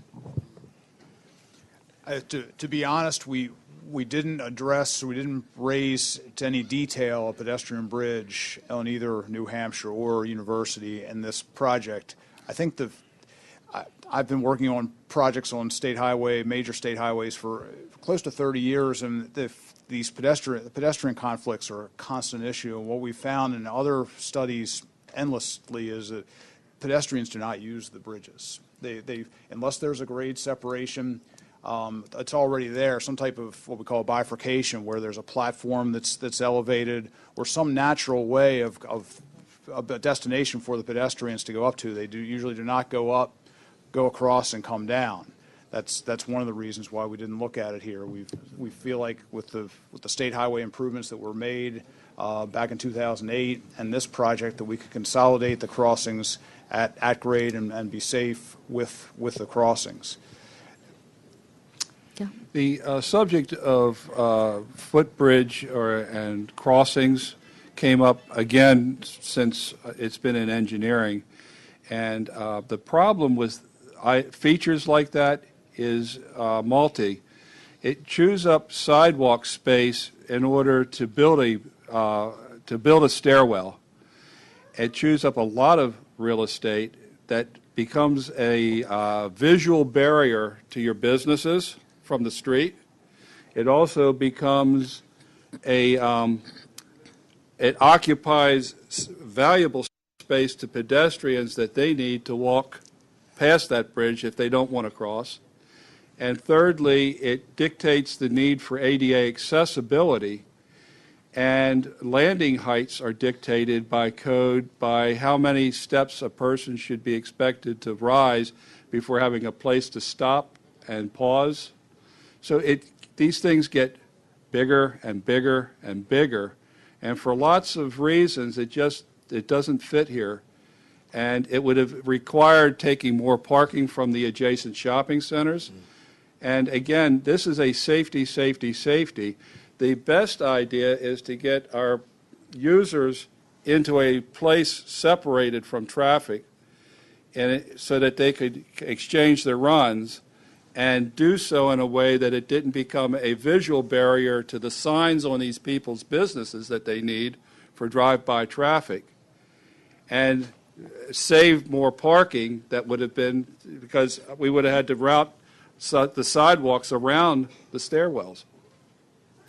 To be honest, we didn't raise to any detail a pedestrian bridge on either New Hampshire or University in this project. I think I've been working on projects on major state highways for close to 30 years, and these pedestrian conflicts are a constant issue. And what we found in other studies endlessly is that pedestrians do not use the bridges. They unless there's a grade separation, it's already there, some type of what we call a bifurcation, where there's a platform that's elevated or some natural way of a destination for the pedestrians to go up to. They usually do not go up, go across, and come down. That's one of the reasons why we didn't look at it here. We feel like with the state highway improvements that were made back in 2008 and this project, that we could consolidate the crossings at grade and be safe with the crossings. Yeah. The subject of footbridge and crossings came up again since it's been in engineering, and the problem with features like that is multi. It chews up sidewalk space in order to build a stairwell. It chews up a lot of real estate that becomes a visual barrier to your businesses from the street. It also becomes it occupies valuable space to pedestrians that they need to walk past that bridge if they don't want to cross. And thirdly, it dictates the need for ADA accessibility, and landing heights are dictated by code by how many steps a person should be expected to rise before having a place to stop and pause. So these things get bigger and bigger and bigger, and for lots of reasons it doesn't fit here. And it would have required taking more parking from the adjacent shopping centers. And again, this is a safety. The best idea is to get our users into a place separated from traffic, so that they could exchange their runs, and do so in a way that it didn't become a visual barrier to the signs on these people's businesses that they need for drive-by traffic, and save more parking that would have been, because we would have had to route the sidewalks around the stairwells.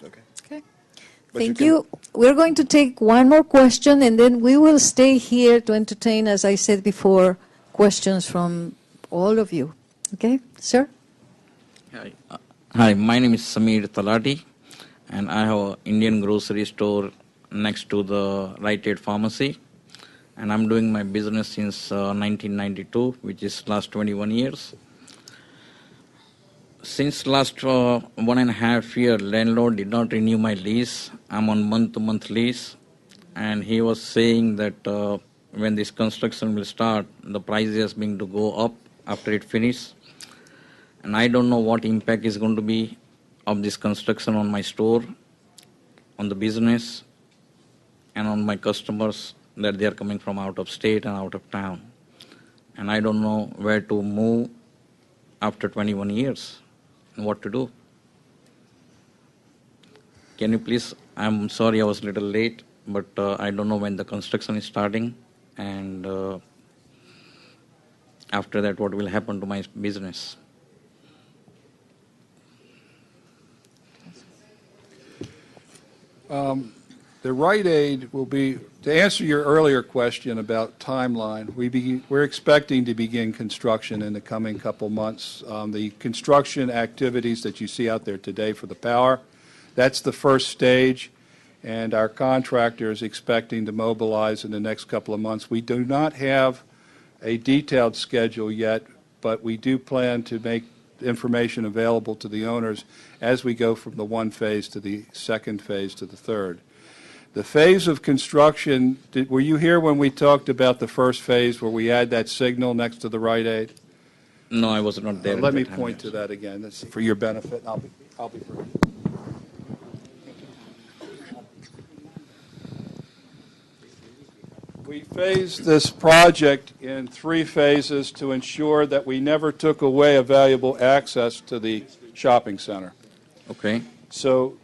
Okay. Thank you. We're going to take one more question, and then we will stay here to entertain, as I said before, questions from all of you. Okay, sir? Hi, my name is Samir Talati, and I have an Indian grocery store next to the Rite Aid pharmacy. And I'm doing my business since 1992, which is last 21 years. Since last 1.5 years, landlord did not renew my lease. I'm on month-to-month lease, and he was saying that when this construction will start, the price is going to go up after it finishes. And I don't know what impact is going to be of this construction on my store, on the business, and on my customers, that they are coming from out of state and out of town. And I don't know where to move after 21 years and what to do. Can you please, I'm sorry I was a little late, but I don't know when the construction is starting, and after that what will happen to my business. The Rite Aid will be, to answer your earlier question about timeline, we're expecting to begin construction in the coming couple months. The construction activities that you see out there today for the power, that's the first stage, and our contractor is expecting to mobilize in the next couple of months. We do not have a detailed schedule yet, but we do plan to make information available to the owners as we go from the one phase to the second phase to the third. The phase of construction, were you here when we talked about the first phase where we add that signal next to the Rite Aid? No, I was not there. Let me point to that again. That's for your benefit. I'll be brief. We phased this project in 3 phases to ensure that we never took away a valuable access to the shopping center. Okay. So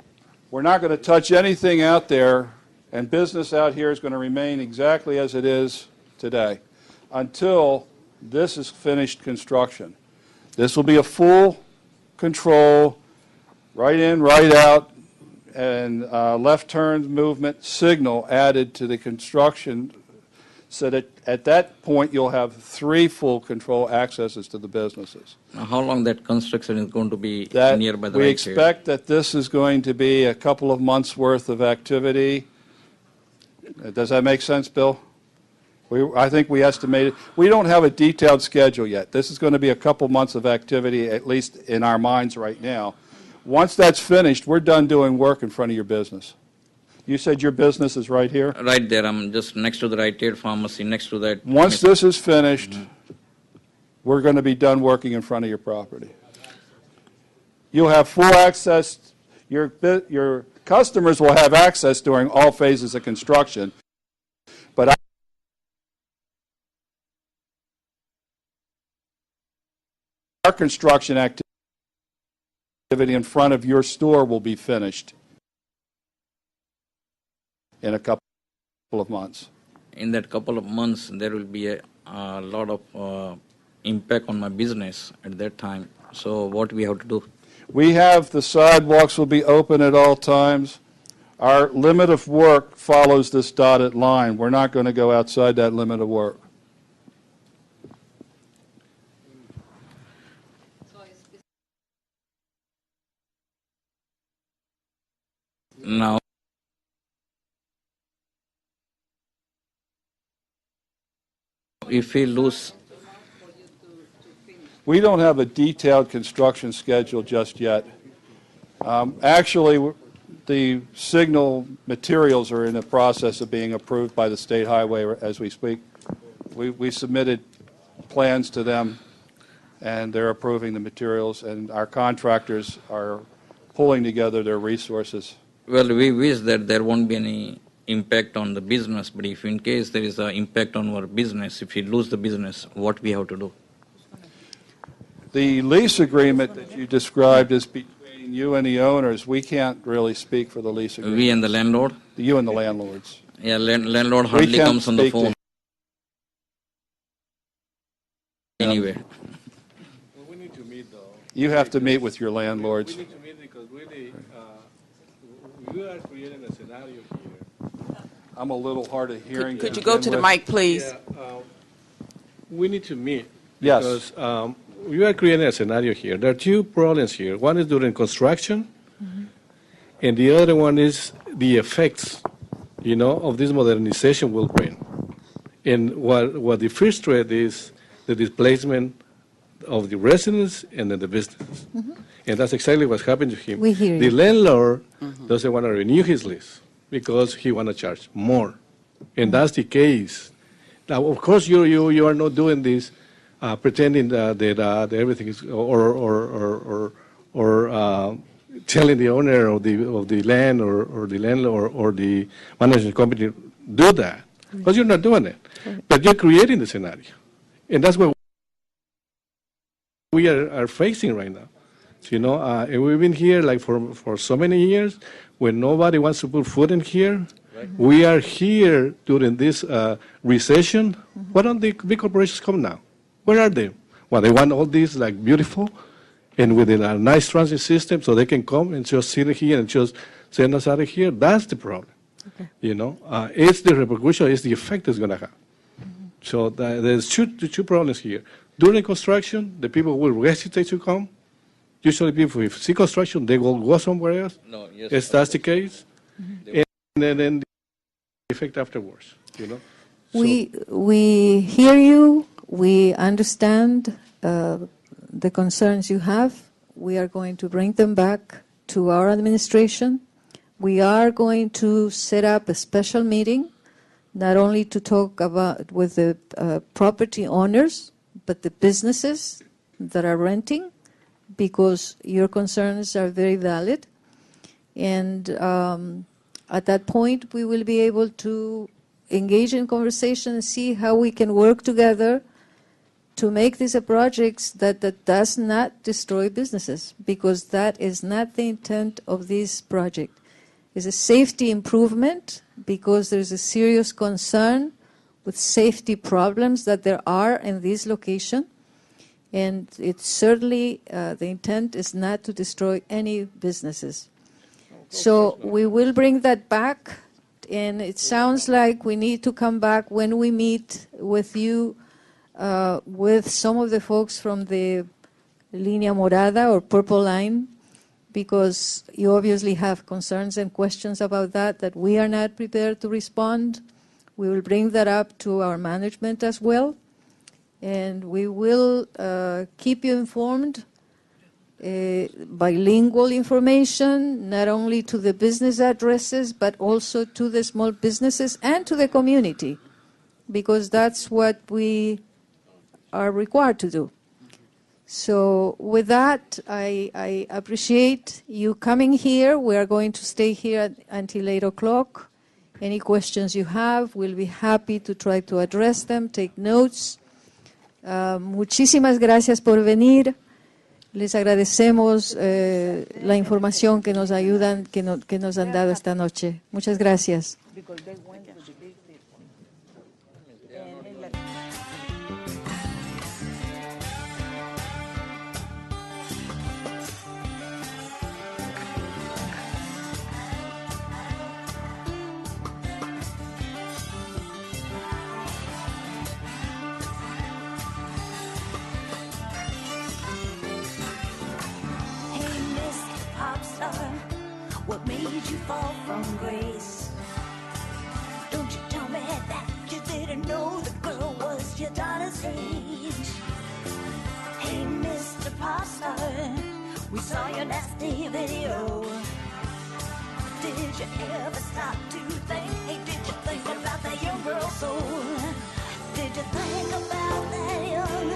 we're not going to touch anything out there, and business out here is going to remain exactly as it is today until this is finished construction. This will be a full control, right in, right out, and left turn movement signal added to the construction, so that at that point you'll have 3 full control accesses to the businesses. Now, how long that construction is going to be nearby the We right expect that this is going to be a couple of months' worth of activity. Does that make sense, Bill? I think we estimated. We don't have a detailed schedule yet. This is going to be a couple months of activity, at least in our minds right now. Once that's finished, we're done doing work in front of your business. You said your business is right here? Right there. I'm just next to the Rite Aid pharmacy, next to that. Once this is finished, we're going to be done working in front of your property. You'll have full access. Your customers will have access during all phases of construction. But our construction activity in front of your store will be finished in a couple of months. In that couple of months, there will be a lot of impact on my business at that time. So what we have to do? We have the sidewalks will be open at all times. Our limit of work follows this dotted line. We're not going to go outside that limit of work. Now, if we lose, we don't have a detailed construction schedule just yet. Actually, the signal materials are in the process of being approved by the State Highway as we speak. We submitted plans to them, and they're approving the materials, and our contractors are pulling together their resources. well, we wish that there won't be any impact on the business, but if in case there is an impact on our business, if we lose the business, what we have to do? The lease agreement that you described is between you and the owners. We can't really speak for the lease agreement. We and the landlord? You and the landlords. Yeah, landlord hardly can't comes on the speak to- phone. Anyway. Well, we need to meet, though. You have to meet with your landlords. We need to meet because really, we are creating a scenario here. I'm a little hard of hearing. Could you go to the mic, please? Yeah, we need to meet. Yes. Because we are creating a scenario here. There are two problems here. One is during construction, and the other one is the effects, of this modernization will bring. And what the first threat is the displacement of the residents and then the business. And that's exactly what's happened to him. We hear The you. landlord doesn't want to renew his lease because he want to charge more. And that's the case. Now, of course, you are not doing this pretending that everything is, or telling the owner of the land or the landlord or the management company do that, because you're not doing it. But you're creating the scenario, and that's what we are facing right now. And we've been here like for so many years. When nobody wants to put food in here, we are here during this recession. Why don't the big corporations come now? Where are they? Well, they want all this like beautiful and with a nice transit system so they can come and just sit here and just send us out of here. That's the problem. Okay. It's the repercussion, it's the effect it's going to have. So there's two problems here. During construction, the people will hesitate to come. Usually people, if see construction, they will go somewhere else. No, yes, if that's the case. And then the effect afterwards, We hear you. We understand the concerns you have. We are going to bring them back to our administration. We are going to set up a special meeting, not only to talk about with the property owners, but the businesses that are renting, because your concerns are very valid. And at that point, we will be able to engage in conversation and see how we can work together to make these a projects that does not destroy businesses, because that is not the intent of this project. It's a safety improvement because there's a serious concern with safety problems that there are in this location. And it's certainly, the intent is not to destroy any businesses. So we will bring that back, and it sounds like we need to come back when we meet with you, with some of the folks from the Línea Morada or Purple Line, because you obviously have concerns and questions about that we are not prepared to respond. We will bring that up to our management as well, and we will keep you informed. Bilingual information, not only to the business addresses, but also to the small businesses and to the community, because that's what we are required to do. So with that, I appreciate you coming here. We are going to stay here until 8 o'clock. Any questions you have, we'll be happy to try to address them, take notes. Muchísimas gracias por venir. Les agradecemos la información que nos ayudan, que nos han dado esta noche. Muchas gracias. What made you fall from grace? Don't you tell me that you didn't know the girl was your daughter's age. Hey, Mr. Popstar, we saw your nasty video. Did you ever stop to think? Hey, did you think about that young girl's soul? Did you think about that young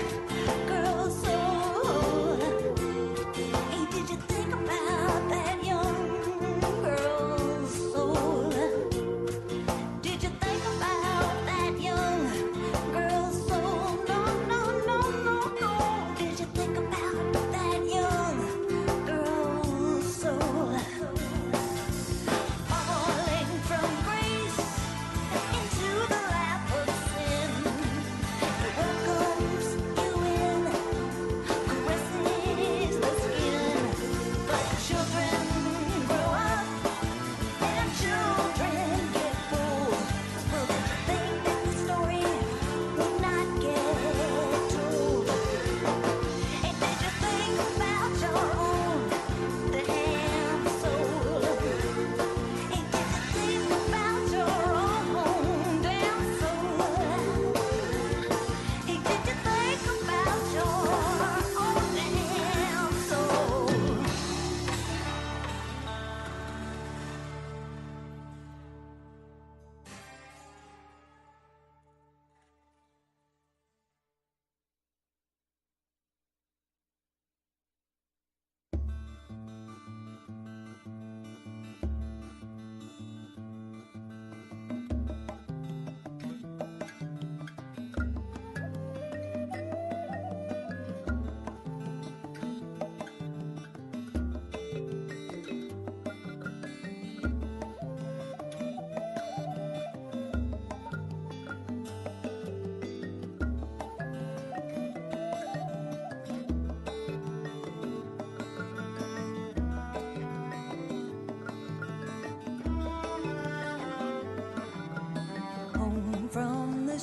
girl's soul? Hey, did you think about that young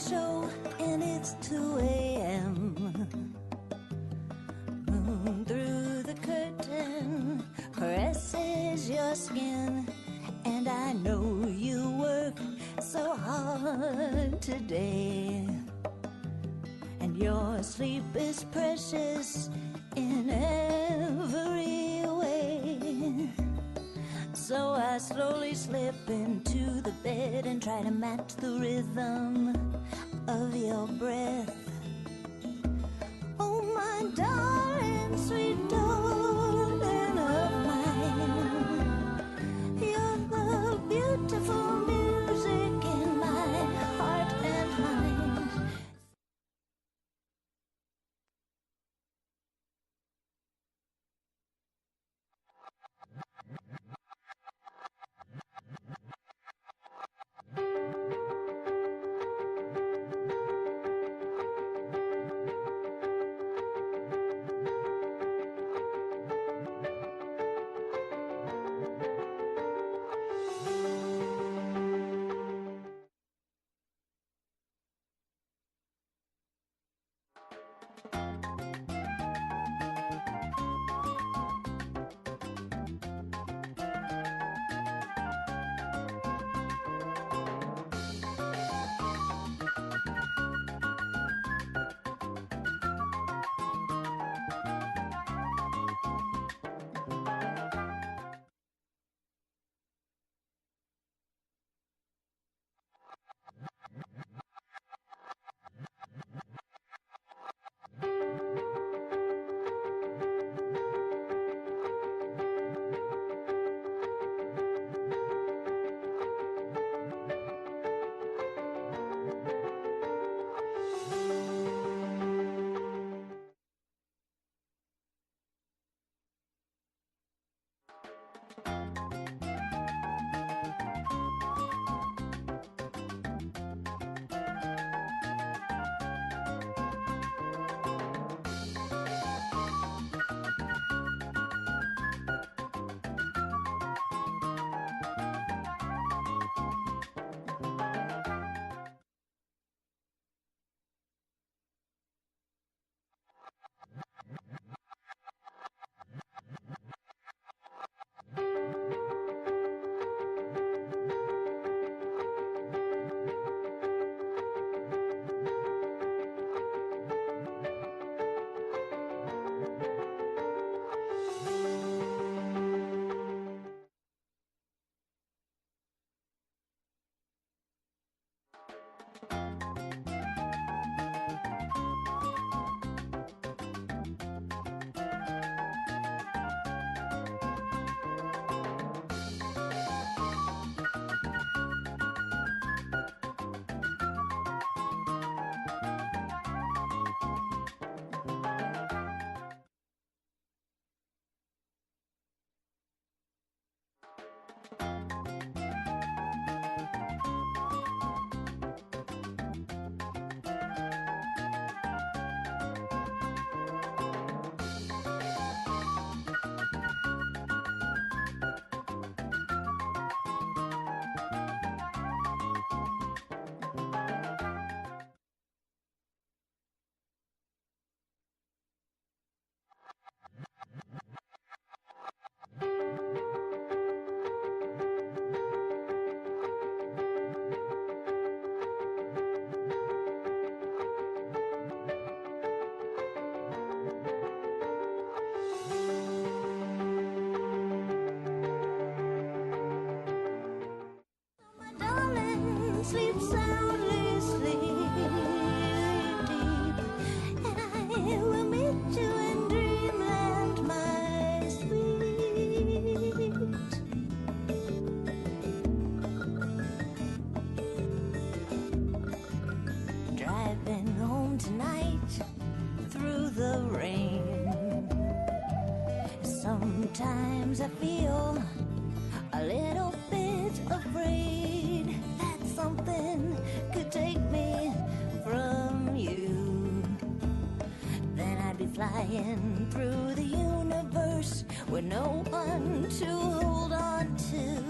show and it's 2 a.m. Moon through the curtain caresses your skin, and I know you work so hard today, and your sleep is precious in every way. So I slowly slip into the bed and try to match the rhythm of your breath. Oh, my darling, sweet darling of mine, you're the beautiful music in my heart and mind. Sleep soundly, sleep deep, and I will meet you in dreamland, my sweet. Driving home tonight through the rain. Sometimes I feel a little bit afraid that something could take me from you. Then I'd be flying through the universe with no one to hold on to.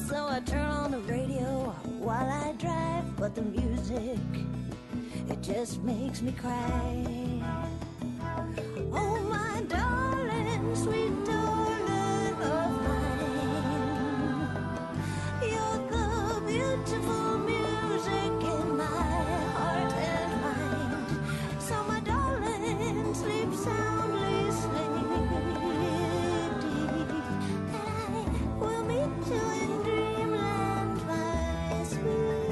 So I turn on the radio while I drive, but the music, it just makes me cry. Oh, my darling, sweet darling of mine, you're the beautiful music in my heart and mind. So my darling, sleep soundly, sleep deep, and I will meet you in dreamland, my sweet.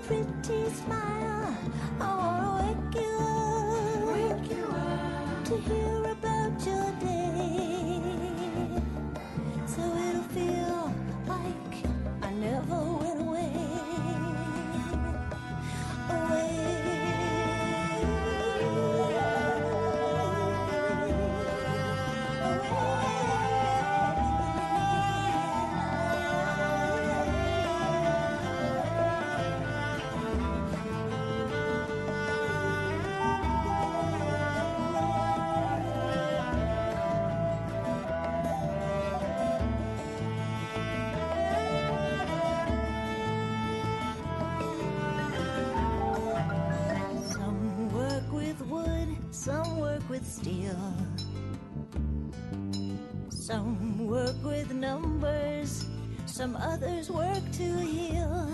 Pretty smile, I wanna wake you up, to hear about your day, so it'll feel like I never went away. Some work with wood, some work with steel, some work with numbers, some others work to heal.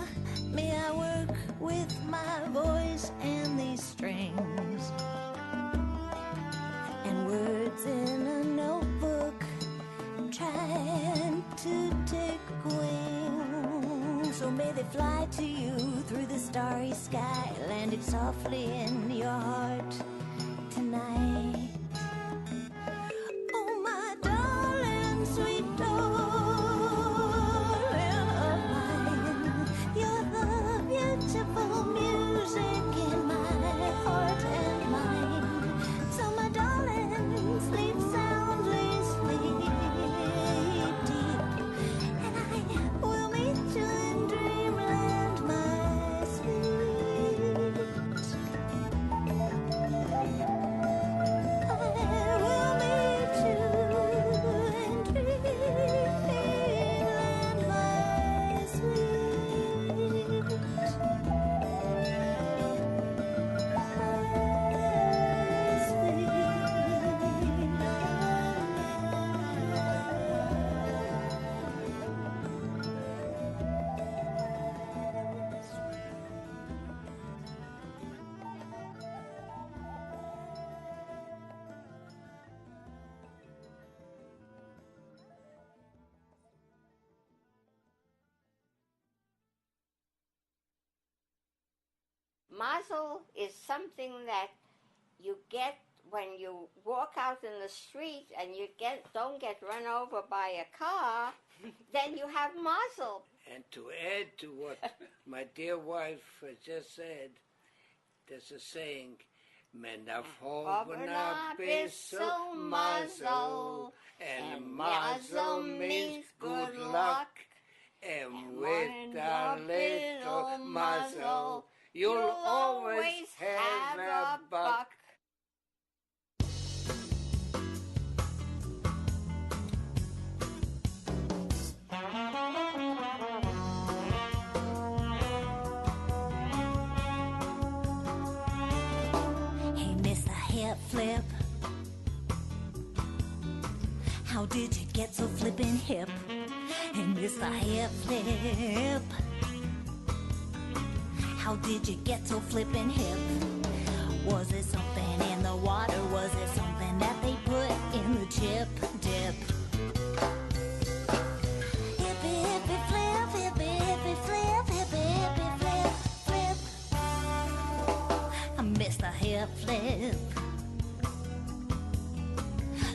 Me, I work with my voice and these strings, and words in a notebook, trying to take wing. So may they fly to you through the starry sky, landed softly in your heart tonight. Oh, my darling, sweet darling of mine, you're the beautiful music in my heart and mind. So my darling, sleep soundly, sleep deep, and I will meet you in dreamland, my sweet. I will meet you in dreamland, my sweet. Mazel is something that you get when you walk out in the street and you don't get run over by a car, then you have mazel. And to add to what my dear wife just said, there's a saying, Menafhovna bisel mazel, and mazel means good luck, and with a little mazel, you'll always have a buck. Hey, Mr. Hip Flip, how did you get so flippin' hip? Hey, Mr. Hip Flip, how did you get so flippin' hip? Was it something in the water? Was it something that they put in the chip dip? Hippie, hippie, flip, hippie, hippie, flip, hippie, hippie, flip, flip. Mr. Hip Flip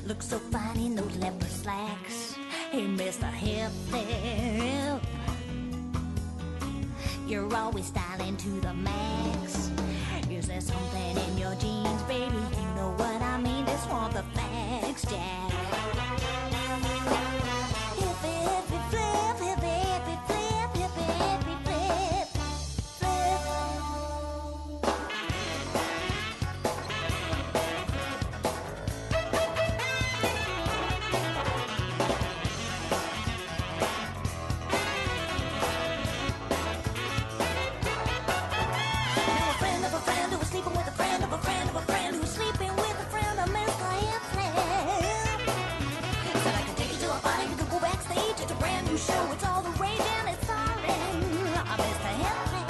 looks so fine in those leopard slacks. Hey, Mr. Hip Flip, You're always styling to the max. Is there something in your jeans, baby? You know what I mean. Just want the facts, Jack. Hippie, hippie, flip, hippie, hippie, flip, hippie, hippie, flip, flip. Now a friend of a friend who was sleeping with a friend of a friend of a friend who was sleeping with a friend of Mr. Hip Flip. Said I could take you to a party, we could go backstage. It's a brand new show, it's all the rage and it's starring Mr. Hip Flip.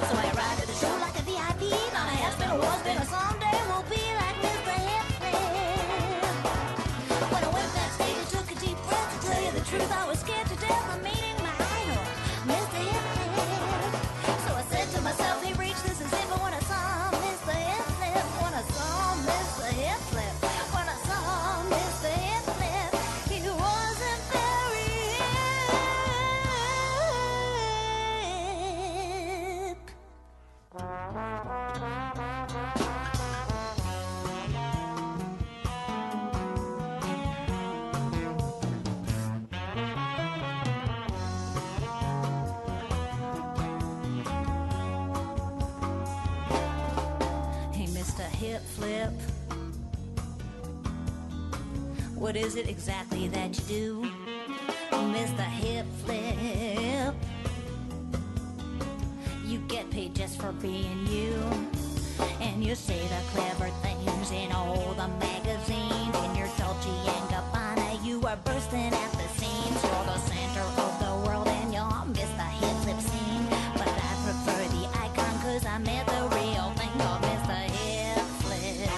So I arrived at the show like a VIP. Not a has been, a was been, or someday will be like Mr. Hip Flip. When I went backstage, I took a deep breath. To tell you the truth, I was scared to death of meeting my idol, Mr. Hip Flip. So I said to myself, hey, reach, this is it. But when I saw Mr. Hip Flip, when I saw Mr. Hip Flip, when I saw Mr. Hip Flip, he wasn't very hip. Hey, Mr. Hip Flip, what is it exactly that you do? Mr. Hip Flip, you get paid just for being you. And you say the clever things in all the magazines. In your Dolce & Gabbana, you are bursting at the seams. You're the center of the world and you're Mr. Hip Flip scene. But I prefer the icon cause I met the real thing called Mr. Hip Flip.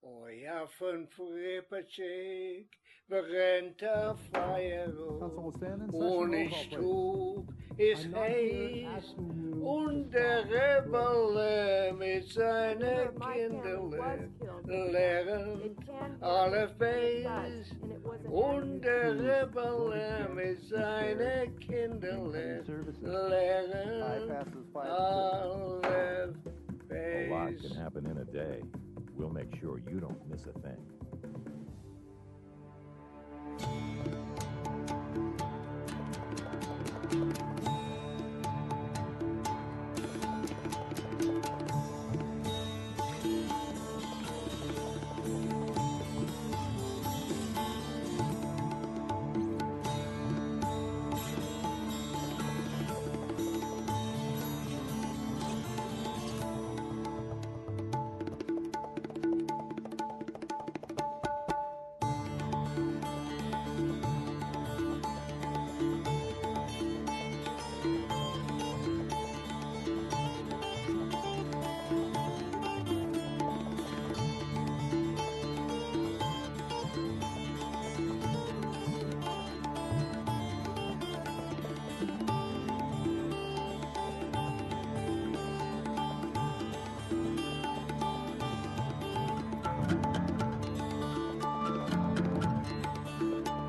Och jag funderar sig beränta fajero und ich trug es heiß und der Rebelle mit seinen Kinderle lernt alle Feis und der Rebelle mit seinen Kinderle lernt alle A lot Feis. can happen in a day. We'll make sure you don't miss a thing.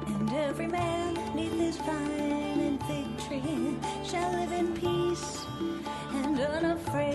And every man neath this vine and fig tree shall live in peace and unafraid.